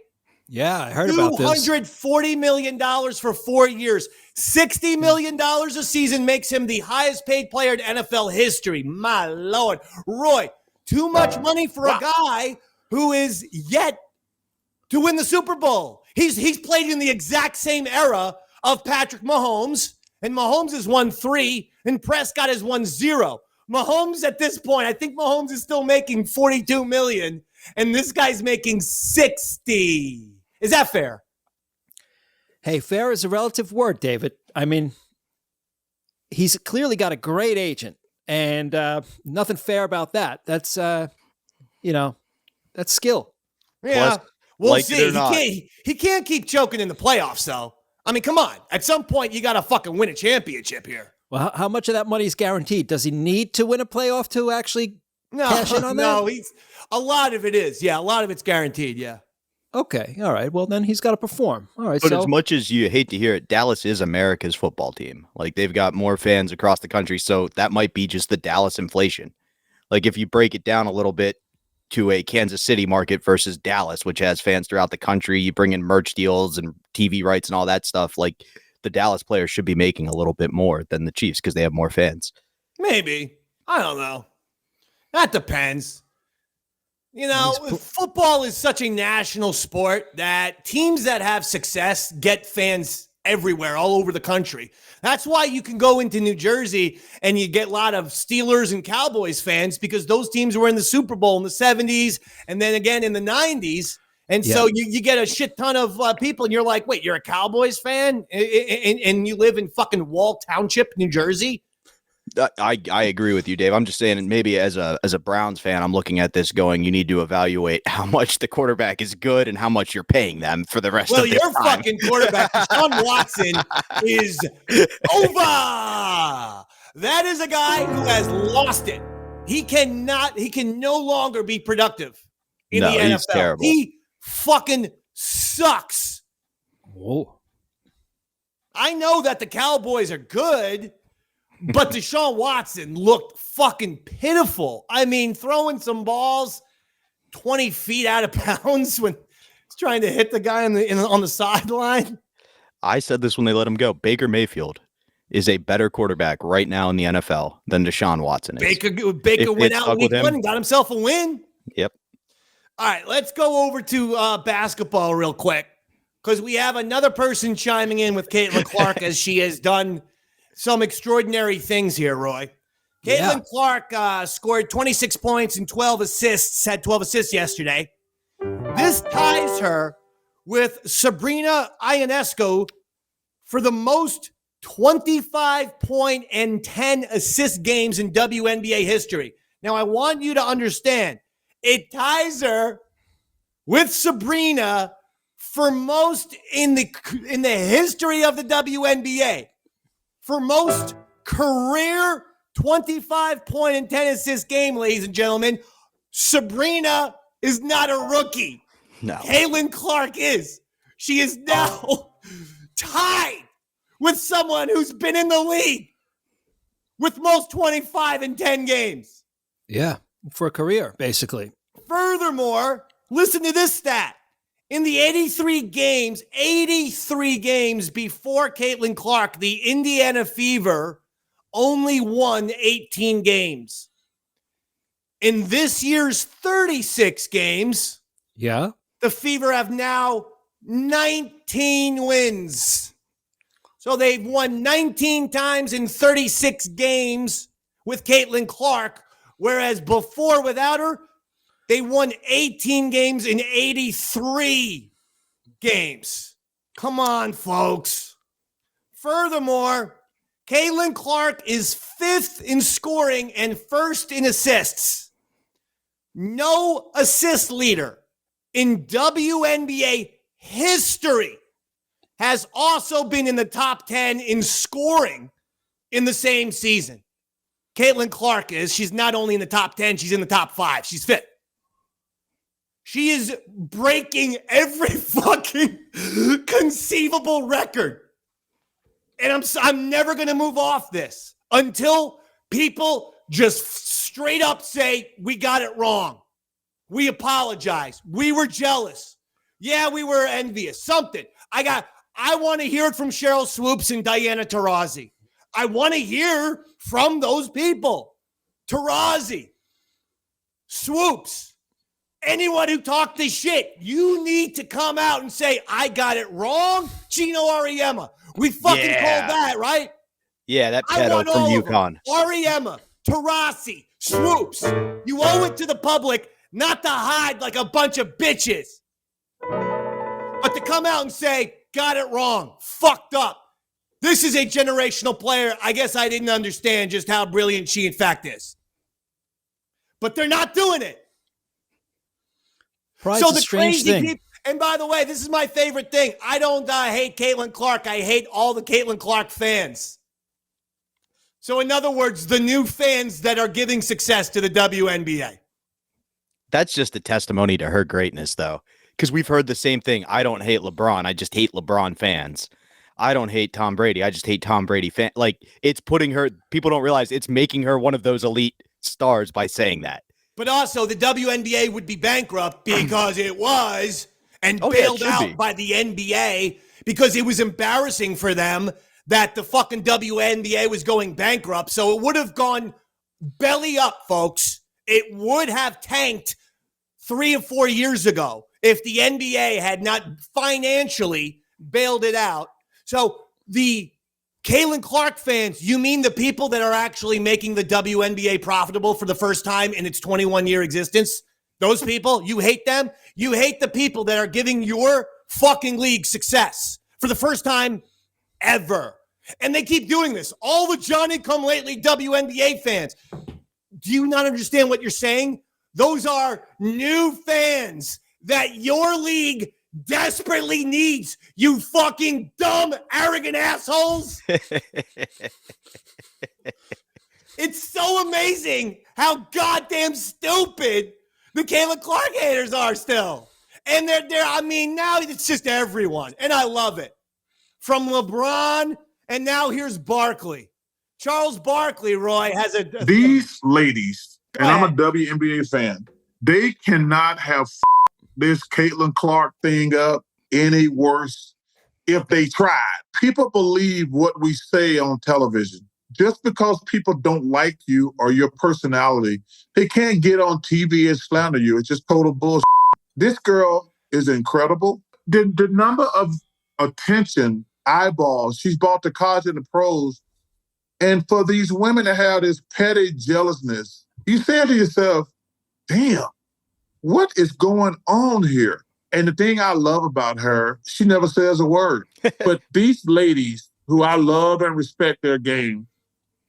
Yeah, I heard about this.
$240 million for 4 years. $60 million a season makes him the highest paid player in NFL history. My Lord. Roy, too much money for a guy who is yet to win the Super Bowl. He's played in the exact same era of Patrick Mahomes, and Mahomes has won 3, and Prescott has won 0. Mahomes at this point, I think Mahomes is still making $42 million, and this guy's making $60. Is that fair?
Hey, fair is a relative word, David. I mean, he's clearly got a great agent, and nothing fair about that. That's, that's skill.
Yeah.
Plus,
we'll
like
see. He can't keep choking in the playoffs, though. I mean, come on. At some point, you got to fucking win a championship here.
Well, how much of that money is guaranteed? Does he need to win a playoff to actually cash in on that?
No, a lot of it is. Yeah, a lot of it's guaranteed, yeah.
Okay, all right. Well, then he's got to perform. All right,
but as much as you hate to hear it, Dallas is America's football team. Like, they've got more fans across the country, so that might be just the Dallas inflation. Like, if you break it down a little bit to a Kansas City market versus Dallas, which has fans throughout the country, you bring in merch deals and TV rights and all that stuff, like, the Dallas players should be making a little bit more than the Chiefs because they have more fans.
Maybe. I don't know. That depends. Football is such a national sport that teams that have success get fans everywhere, all over the country. That's why you can go into New Jersey and you get a lot of Steelers and Cowboys fans because those teams were in the Super Bowl in the 70s and then again in the 90s. And so you get a shit ton of people and you're like, wait, you're a Cowboys fan? And you live in fucking Wall Township, New Jersey?
I agree with you, Dave. I'm just saying, maybe as a Browns fan, I'm looking at this going, you need to evaluate how much the quarterback is good and how much you're paying them for the rest of the time.
Well, your fucking quarterback, Deshaun Watson, is over. That is a guy who has lost it. He can no longer be productive in the NFL.
He's terrible.
He fucking sucks.
Whoa.
I know that the Cowboys are good, but Deshaun Watson looked fucking pitiful. I mean, throwing some balls 20 feet out of bounds when he's trying to hit the guy on the sideline.
I said this when they let him go. Baker Mayfield is a better quarterback right now in the NFL than Deshaun Watson is.
Baker went out in week 1 and got himself a win.
Yep.
All right, let's go over to basketball real quick because we have another person chiming in with Caitlin Clark as she has done some extraordinary things here, Roy. Caitlin Clark scored 26 points and 12 assists, had 12 assists yesterday. This ties her with Sabrina Ionescu for the most 25-point and 10 assist games in WNBA history. Now, I want you to understand, it ties her with Sabrina for most in the history of the WNBA. For most career 25-point and 10 assist game, ladies and gentlemen, Sabrina is not a rookie.
No.
Caitlin Clark is. She is now tied with someone who's been in the league with most 25 and 10 games.
Yeah, for a career, basically.
Furthermore, listen to this stat. In the 83 games before Caitlin Clark, the Indiana Fever only won 18 games. In this year's 36 games,
the
Fever have now 19 wins. So they've won 19 times in 36 games with Caitlin Clark, whereas before, without her, they won 18 games in 83 games. Come on, folks. Furthermore, Caitlin Clark is 5th in scoring and 1st in assists. No assist leader in WNBA history has also been in the top 10 in scoring in the same season. Caitlin Clark is. She's not only in the top 10, she's in the top 5. She's 5th. She is breaking every fucking conceivable record. And I'm never going to move off this until people just straight up say, we got it wrong. We apologize. We were jealous. Yeah, we were envious. Something. I want to hear it from Cheryl Swoops and Diana Taurasi. I want to hear from those people. Taurasi, Swoops, anyone who talked this shit, you need to come out and say, I got it wrong. Gino Auriemma. We fucking called that, right?
Yeah, that pedo from UConn.
Auriemma, Taurasi, Swoops. You owe it to the public not to hide like a bunch of bitches, but to come out and say, got it wrong, fucked up. This is a generational player. I guess I didn't understand just how brilliant she in fact is. But they're not doing it.
Pride's a strange thing.
People, and by the way, this is my favorite thing. I don't hate Caitlin Clark. I hate all the Caitlin Clark fans. So in other words, the new fans that are giving success to the WNBA.
That's just a testimony to her greatness, though, because we've heard the same thing. I don't hate LeBron. I just hate LeBron fans. I don't hate Tom Brady. I just hate Tom Brady fans. Like, it's putting her, people don't realize it's making her one of those elite stars by saying that.
But also, the WNBA would be bankrupt because it was and bailed out by the NBA because it was embarrassing for them that the fucking WNBA was going bankrupt. So it would have gone belly up, folks. It would have tanked 3 or 4 years ago if the NBA had not financially bailed it out. So the Caitlin Clark fans, you mean the people that are actually making the WNBA profitable for the first time in its 21-year existence? Those people, you hate them? You hate the people that are giving your fucking league success for the first time ever. And they keep doing this. All the Johnny-come-lately WNBA fans. Do you not understand what you're saying? Those are new fans that your league desperately needs, you fucking dumb, arrogant assholes. It's so amazing how goddamn stupid the Caitlin Clark haters are still. And they're I mean, now it's just everyone. And I love it. From LeBron, and now here's Barkley. Charles Barkley, Roy, has
These ladies, and I'm a WNBA fan, they cannot have this Caitlin Clark thing up any worse if they tried. People believe what we say on television. Just because people don't like you or your personality, they can't get on TV and slander you. It's just total bullshit. This girl is incredible. The number of attention, eyeballs she's brought to college and the pros, and for these women to have this petty jealousness, you say to yourself, damn, what is going on here? And the thing I love about her, she never says a word. But these ladies who I love and respect their game,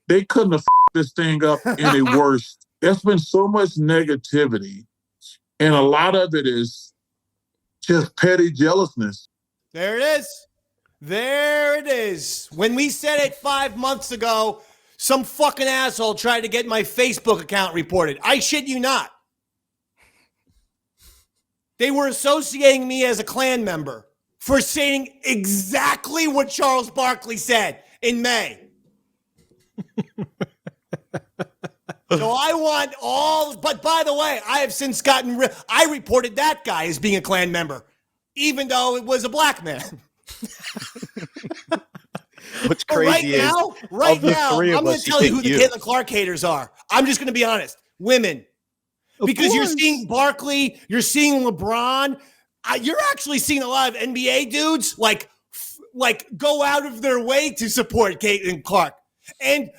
they couldn't have this thing up any worse. There's been so much negativity, and a lot of it is just petty jealousness.
There it is. There it is. When we said it 5 months ago, some fucking asshole tried to get my Facebook account reported. I shit you not. They were associating me as a Klan member for saying exactly what Charles Barkley said in May. So I want all, but by the way, I have since gotten I reported that guy as being a Klan member, even though it was a black man.
What's crazy
right now, I'm going to tell you who the Caitlin Clark haters are. I'm just going to be honest. Women. Because you're seeing Barkley, you're seeing LeBron. You're actually seeing a lot of NBA dudes like go out of their way to support Caitlin Clark. And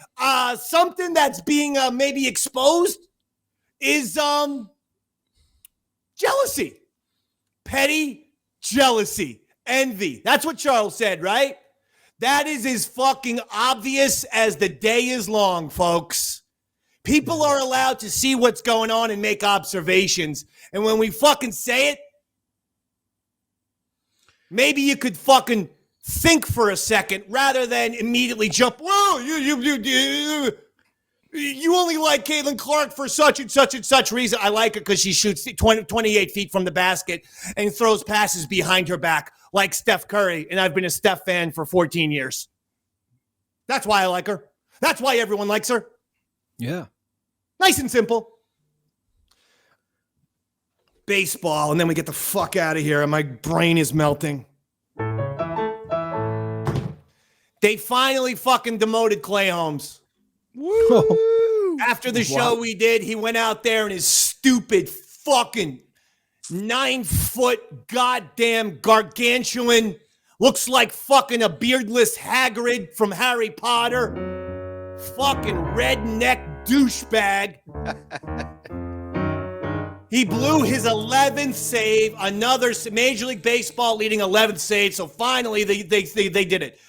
something that's being maybe exposed is jealousy. Petty jealousy. Envy. That's what Charles said, right? That is as fucking obvious as the day is long, folks. People are allowed to see what's going on and make observations. And when we fucking say it, maybe you could fucking think for a second rather than immediately jump. Whoa, you only like Caitlin Clark for such and such and such reason. I like her because she shoots 28 feet from the basket and throws passes behind her back like Steph Curry. And I've been a Steph fan for 14 years. That's why I like her. That's why everyone likes her.
Yeah.
Nice and simple. Baseball, and then we get the fuck out of here, and my brain is melting. They finally fucking demoted Clay Holmes. Woo! After the show we did, he went out there in his stupid fucking 9-foot goddamn gargantuan, looks like fucking a beardless Hagrid from Harry Potter. Fucking redneck douchebag. He blew his 11th save, another Major League Baseball leading 11th save. So finally they did it.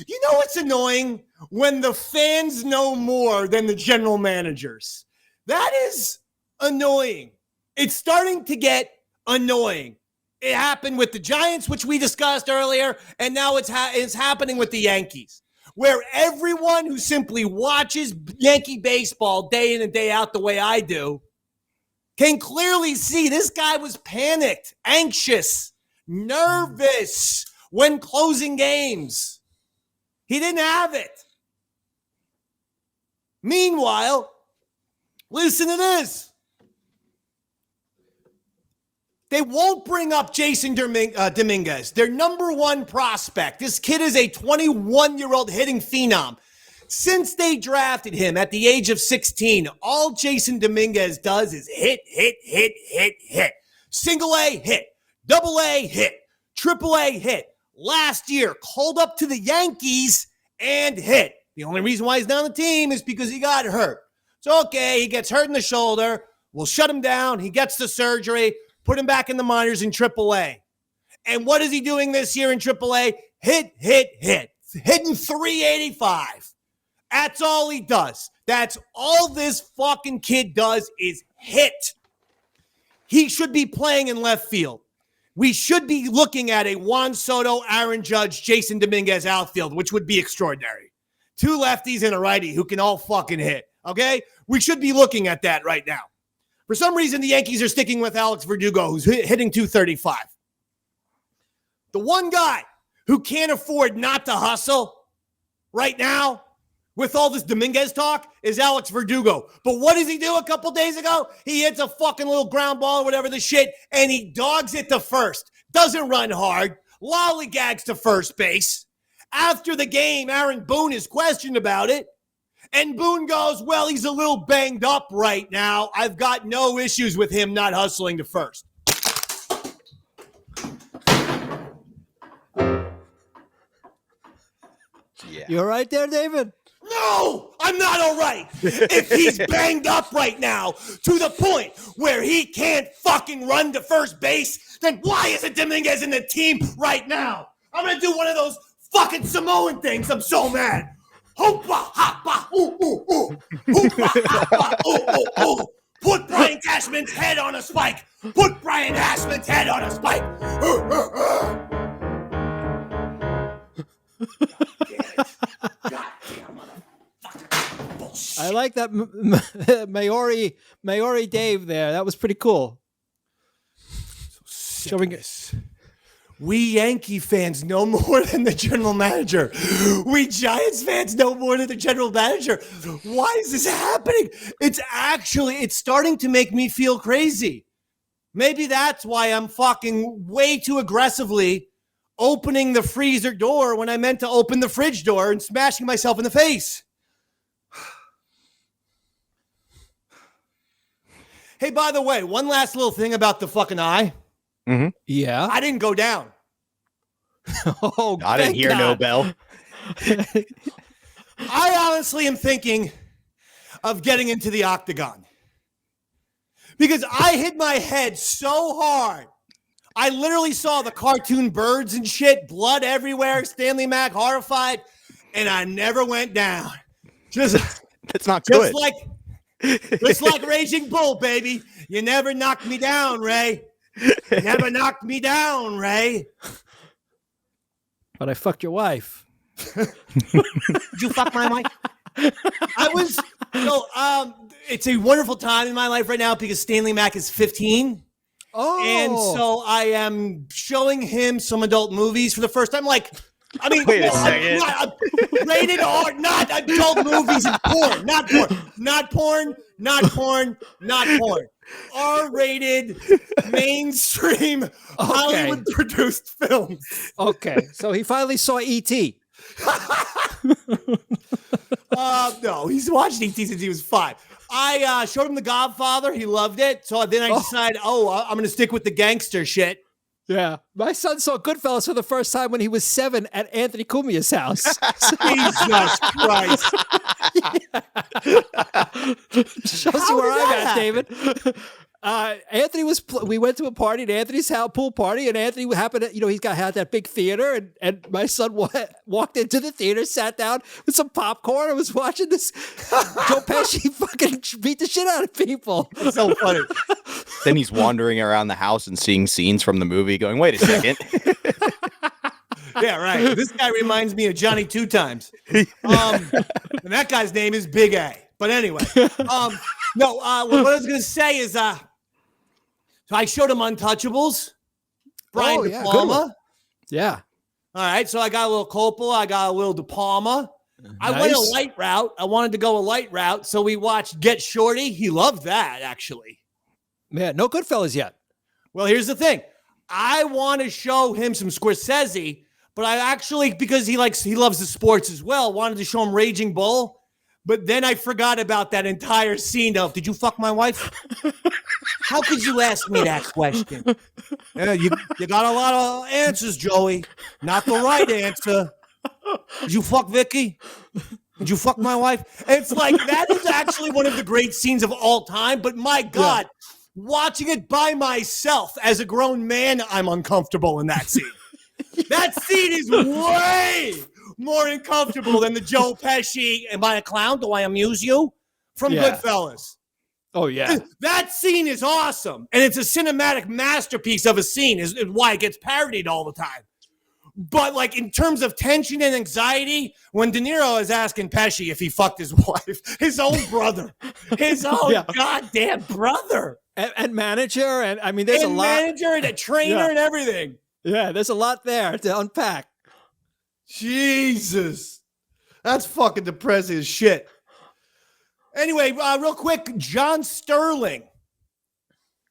You know what's annoying? When the fans know more than the general managers. That is annoying. It's starting to get annoying. It happened with the Giants, which we discussed earlier, and now it's happening with the Yankees, where everyone who simply watches Yankee baseball day in and day out the way I do can clearly see this guy was panicked, anxious, nervous when closing games. He didn't have it. Meanwhile, listen to this. They won't bring up Jason Dominguez, their number one prospect. This kid is a 21-year-old hitting phenom. Since they drafted him at the age of 16, all Jason Dominguez does is hit. Single A, hit. Double A, hit. Triple A, hit. Last year, called up to the Yankees and hit. The only reason why he's not on the team is because he got hurt. So, okay, he gets hurt in the shoulder. We'll shut him down. He gets the surgery. Put him back in the minors in Triple A. And what is he doing this year in Triple A? Hit. hitting 385. That's all he does. That's all this fucking kid does is hit. He should be playing in left field. We should be looking at a Juan Soto, Aaron Judge, Jason Dominguez outfield, which would be extraordinary. 2 lefties and a righty who can all fucking hit, okay? We should be looking at that right now. For some reason, the Yankees are sticking with Alex Verdugo, who's hitting 235. The one guy who can't afford not to hustle right now with all this Dominguez talk is Alex Verdugo. But what does he do a couple days ago? He hits a fucking little ground ball or whatever the shit, and he dogs it to first. Doesn't run hard. Lollygags to first base. After the game, Aaron Boone is questioned about it. And Boone goes, well, he's a little banged up right now. I've got no issues with him not hustling to first.
Yeah.
You all right there, David?
No, I'm not all right. If he's banged up right now to the point where he can't fucking run to first base, then why isn't Dominguez in the team right now? I'm going to do one of those fucking Samoan things. I'm so mad. Hoopa, hoppa, ooh, ooh, ooh. Hoopa, hoppa, ooh, ooh, ooh. Put Brian Cashman's head on a spike. Put Brian Cashman's head on a spike. Goddamn motherfucker. Bullshit.
I like that Maori Dave there. That was pretty cool. Showing us.
We Yankee fans know more than the general manager. We Giants fans know more than the general manager. Why is this happening? It's starting to make me feel crazy. Maybe that's why I'm fucking way too aggressively opening the freezer door when I meant to open the fridge door and smashing myself in the face. Hey, by the way, one last little thing about the fucking eye.
Mm-hmm.
Yeah.
I didn't go down.
Oh,
I didn't hear no bell.
I honestly am thinking of getting into the octagon because I hit my head so hard. I literally saw the cartoon birds and shit, blood everywhere, Stanley Mac horrified, and I never went down.
That's not good.
Just like Raging Bull, baby. You never knocked me down, Ray. You never knocked me down, Ray.
But I fucked your wife.
Did you fuck my wife? It's a wonderful time in my life right now because Stanley Mac is 15.
Oh.
And so I am showing him some adult movies for the first time. Wait a second. Rated R, not adult movies and porn. Not porn. R-rated, mainstream, Hollywood-produced films.
Okay, so he finally saw E.T.
No, he's watched E.T. since he was 5. I showed him The Godfather. He loved it. So then I decided, I'm going to stick with the gangster shit.
Yeah. My son saw Goodfellas for the first time when he was 7 at Anthony Cumia's house.
Jesus Christ.
Shows you where I'm at, David. Anthony we went to a party at Anthony's house, pool party, and Anthony happened to, he's had that big theater, and my son walked into the theater, sat down with some popcorn, and was watching this Joe Pesci fucking beat the shit out of people.
It's so funny.
Then he's wandering around the house and seeing scenes from the movie going, wait a second.
Yeah, right. This guy reminds me of Johnny Two Times. And that guy's name is Big A. But anyway, what I was going to say is, so I showed him Untouchables. Brian De Palma.
Yeah.
All right, so I got a little Coppola. I got a little De Palma.
Nice.
I went a light route. I wanted to go a light route, so we watched Get Shorty. He loved that, actually.
Man, no Goodfellas yet.
Well, here's the thing. I want to show him some Scorsese, but I actually, because he loves the sports as well, wanted to show him Raging Bull. But then I forgot about that entire scene of, did you fuck my wife? How could you ask me that question? Yeah, you got a lot of answers, Joey. Not the right answer. Did you fuck Vicky? Did you fuck my wife? And it's like, that is actually one of the great scenes of all time. But my God, watching it by myself as a grown man, I'm uncomfortable in that scene. That scene is way more uncomfortable than the Joe Pesci, "Am I a clown? Do I amuse you?" from Goodfellas.
Oh, yeah.
That scene is awesome. And it's a cinematic masterpiece of a scene, is why it gets parodied all the time. But, like, in terms of tension and anxiety, when De Niro is asking Pesci if he fucked his wife, his own brother, his own goddamn brother.
And manager, and I mean, there's a lot.
Manager and a trainer and everything.
Yeah, there's a lot there to unpack.
Jesus. That's fucking depressing as shit. Anyway, real quick, John Sterling.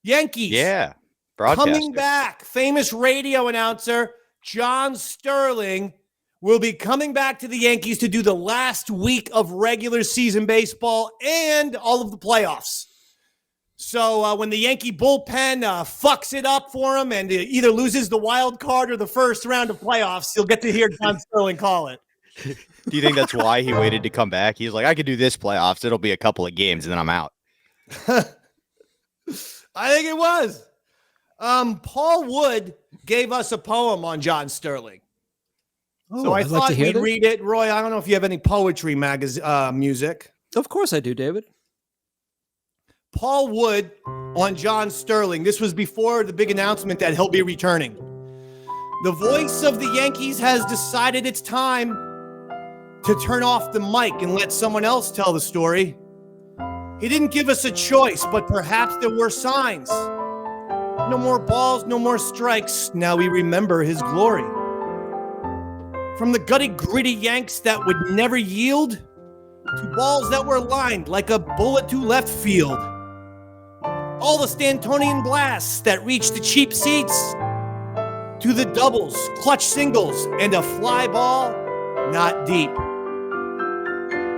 Yankees.
Yeah. Broadcaster.
Coming back. Famous radio announcer John Sterling will be coming back to the Yankees to do the last week of regular season baseball and all of the playoffs. So when the Yankee bullpen fucks it up for him and either loses the wild card or the first round of playoffs, you'll get to hear John Sterling call it.
Do you think that's why he waited to come back? He's like, I could do this playoffs. It'll be a couple of games and then I'm out.
I think it was. Paul Wood gave us a poem on John Sterling. So I thought we'd read it. Roy, I don't know if you have any poetry music.
Of course I do, David.
Paul Wood on John Sterling. This was before the big announcement that he'll be returning. The voice of the Yankees has decided it's time to turn off the mic and let someone else tell the story. He didn't give us a choice, but perhaps there were signs. No more balls, no more strikes. Now we remember his glory. From the gutty, gritty Yanks that would never yield to balls that were lined like a bullet to left field. All the Stantonian blasts that reached the cheap seats to the doubles, clutch singles, and a fly ball not deep.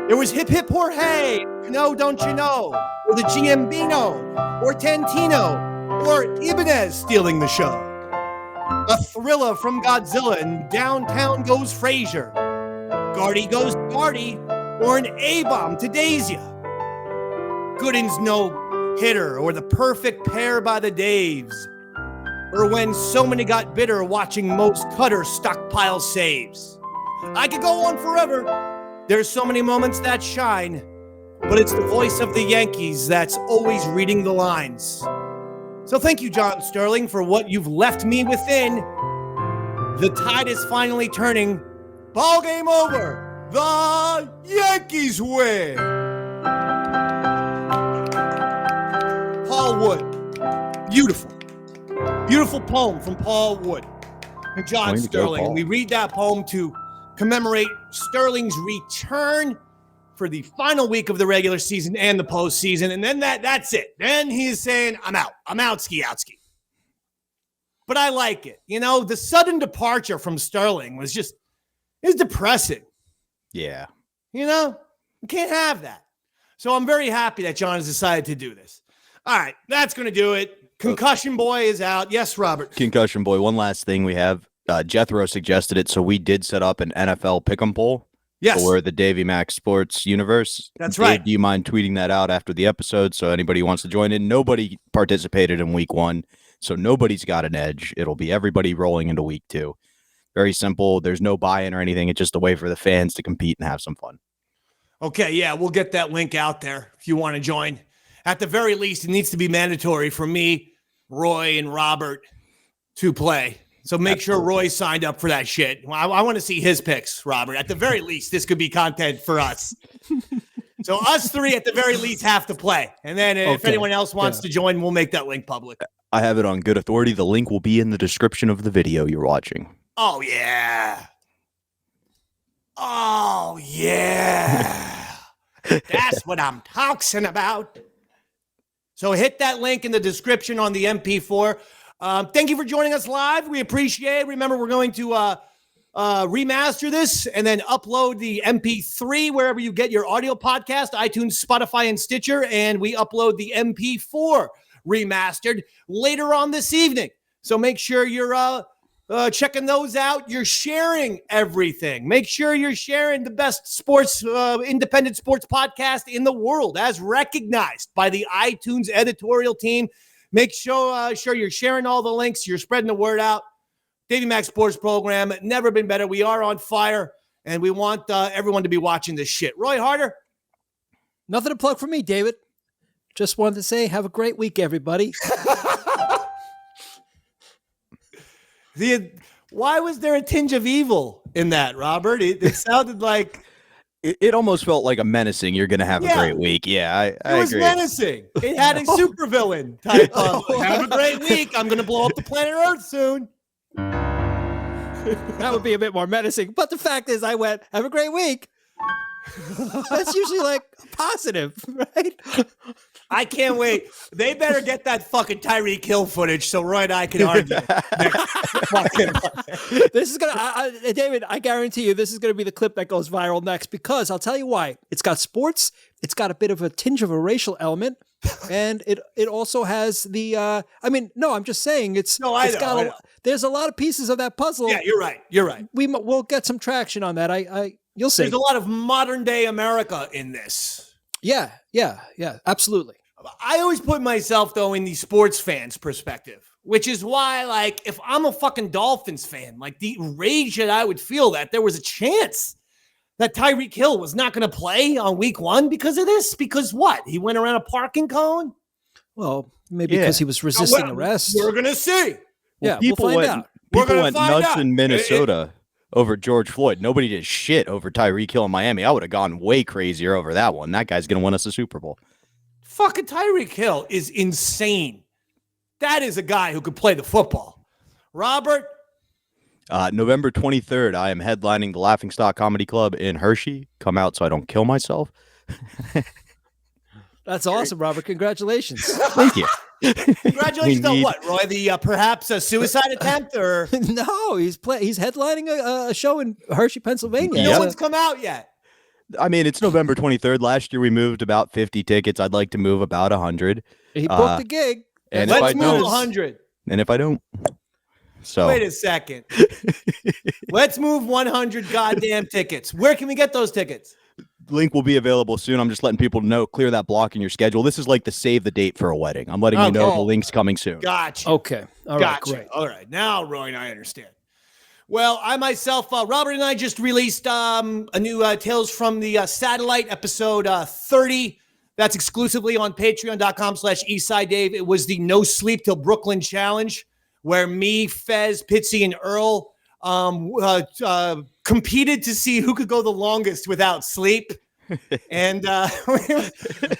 There was hip, hip, hooray, you know, don't you know, or the Giambino, or Tantino, or Ibanez stealing the show. A thriller from Godzilla, and downtown goes Frazier. Guardy goes Guardy, or an A-bomb to Dazia. Gooden's no hitter, or the perfect pair by the Daves. Or when so many got bitter watching most Cutter stockpile saves. I could go on forever. There's so many moments that shine, but it's the voice of the Yankees that's always reading the lines. So thank you, John Sterling, for what you've left me within. The tide is finally turning. Ball game over. The Yankees win. Paul Wood. Beautiful. Beautiful poem from Paul Wood and John Sterling. We read that poem to commemorate Sterling's return for the final week of the regular season and the postseason. And then that's it. Then he's saying, I'm out. I'm out, ski. But I like it. You know, the sudden departure from Sterling was depressing.
Yeah.
You know, you can't have that. So I'm very happy that John has decided to do this. All right, that's going to do it. Concussion boy is out. Yes, Robert.
Concussion boy. One last thing we have. Jethro suggested it, so we did set up an NFL pick'em poll.
Yes.
For the Davey Mac Sports universe.
That's
Dave,
right.
Do you mind tweeting that out after the episode so anybody who wants to join in? Nobody participated in week 1, so nobody's got an edge. It'll be everybody rolling into week 2. Very simple. There's no buy-in or anything. It's just a way for the fans to compete and have some fun.
Okay, yeah, we'll get that link out there if you want to join. At the very least, it needs to be mandatory for me, Roy, and Robert to play. So make sure Roy signed up for that shit. I want to see his picks, Robert. At the very least, this could be content for us. So us three, at the very least, have to play. And then if anyone else wants to join, we'll make that link public.
I have it on good authority. The link will be in the description of the video you're watching.
Oh, yeah. Oh, yeah. That's what I'm talking about. So hit that link in the description on the MP4. Thank you for joining us live. We appreciate it. Remember, we're going to remaster this and then upload the MP3 wherever you get your audio podcast, iTunes, Spotify, and Stitcher. And we upload the MP4 remastered later on this evening. So make sure you're checking those out. You're sharing everything. Make sure you're sharing the best sports, independent sports podcast in the world, as recognized by the iTunes editorial team. Make sure you're sharing all the links. You're spreading the word out. Davey Mac Sports Program, never been better. We are on fire. and we want everyone to be watching this shit. Roy Harder?
Nothing to plug for me, David. Just wanted to say, have a great week, everybody.
Why was there a tinge of evil in that, Robert? It sounded like...
It almost felt like a menacing, you're going to have a great week. Yeah, I agree.
It was menacing. It had a supervillain type of, have a great week. I'm going to blow up the planet Earth soon.
That would be a bit more menacing. But the fact is, I went, have a great week. That's usually like positive, right?
I can't wait. They better get that fucking Tyreek Hill footage so Roy and I can argue.
This is gonna, David. I guarantee you, this is gonna be the clip that goes viral next because I'll tell you why. It's got sports. It's got a bit of a tinge of a racial element, and it also has the. I'm just saying there's a lot of pieces of that puzzle.
Yeah, you're right. You're right.
We'll get some traction on that. You'll see.
There's a lot of modern day America in this.
Yeah, absolutely.
I always put myself, though, in the sports fans' perspective, which is why, like, if I'm a fucking Dolphins fan, like, the rage that I would feel that there was a chance that Tyreek Hill was not going to play on week 1 because of this. Because what? He went around a parking cone?
Well, maybe because he was resisting arrest.
We're going to see.
Well, we'll find out.
People went nuts in Minnesota over George Floyd. Nobody did shit over Tyreek Hill in Miami. I would have gone way crazier over that one. That guy's going to win us a Super Bowl.
Fucking Tyreek Hill is insane. That is a guy who could play the football. Robert?
November 23rd, I am headlining the Laughingstock Comedy Club in Hershey. Come out so I don't kill myself.
That's awesome, Robert. Congratulations.
Thank you.
Congratulations on what, Roy? The perhaps a suicide attempt or
no? He's headlining a show in Hershey, Pennsylvania.
No one's come out yet.
I mean, it's November 23rd. Last year we moved about 50 tickets. I'd like to move about 100.
He booked the gig.
And let's move 100.
And if I don't, so
wait a second. Let's move 100 goddamn tickets. Where can we get those tickets?
Link will be available soon. I'm just letting people know, clear that block in your schedule. This is like the save the date for a wedding. I'm letting you know the link's coming soon.
Gotcha.
Okay. All right, great.
All right. Now, Roy and I understand. Well, I myself, Robert and I just released a new Tales from the Satellite episode 30. That's exclusively on patreon.com/EastSideDave. It was the No Sleep Till Brooklyn Challenge, where me, Fez, Pitsy, and Earl competed to see who could go the longest without sleep. And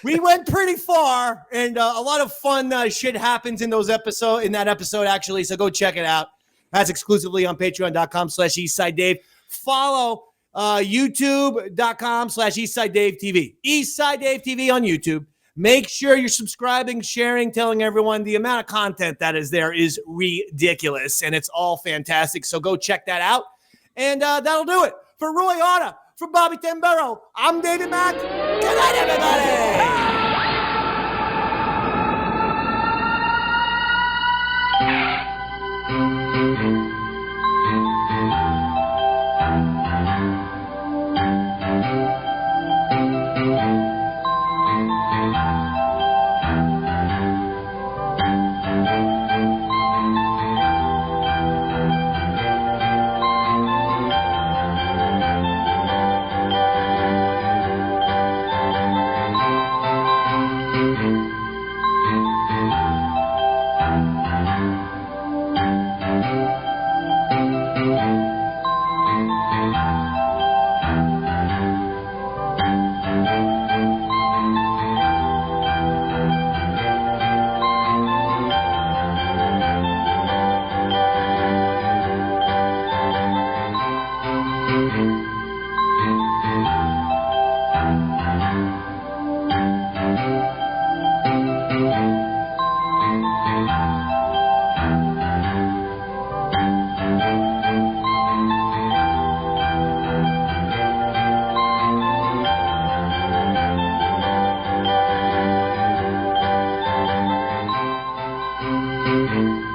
we went pretty far, and a lot of fun shit happens in that episode, actually. So go check it out. That's exclusively on patreon.com/EastSideDave. Follow youtube.com/EastSideDaveTV. EastSideDave TV on YouTube. Make sure you're subscribing, sharing, telling everyone. The amount of content that is there is ridiculous, and it's all fantastic. So go check that out. And that'll do it. For Roy Harder, for Bobby Tamburo, I'm Davey Mac. Good night, everybody.
Mm-hmm.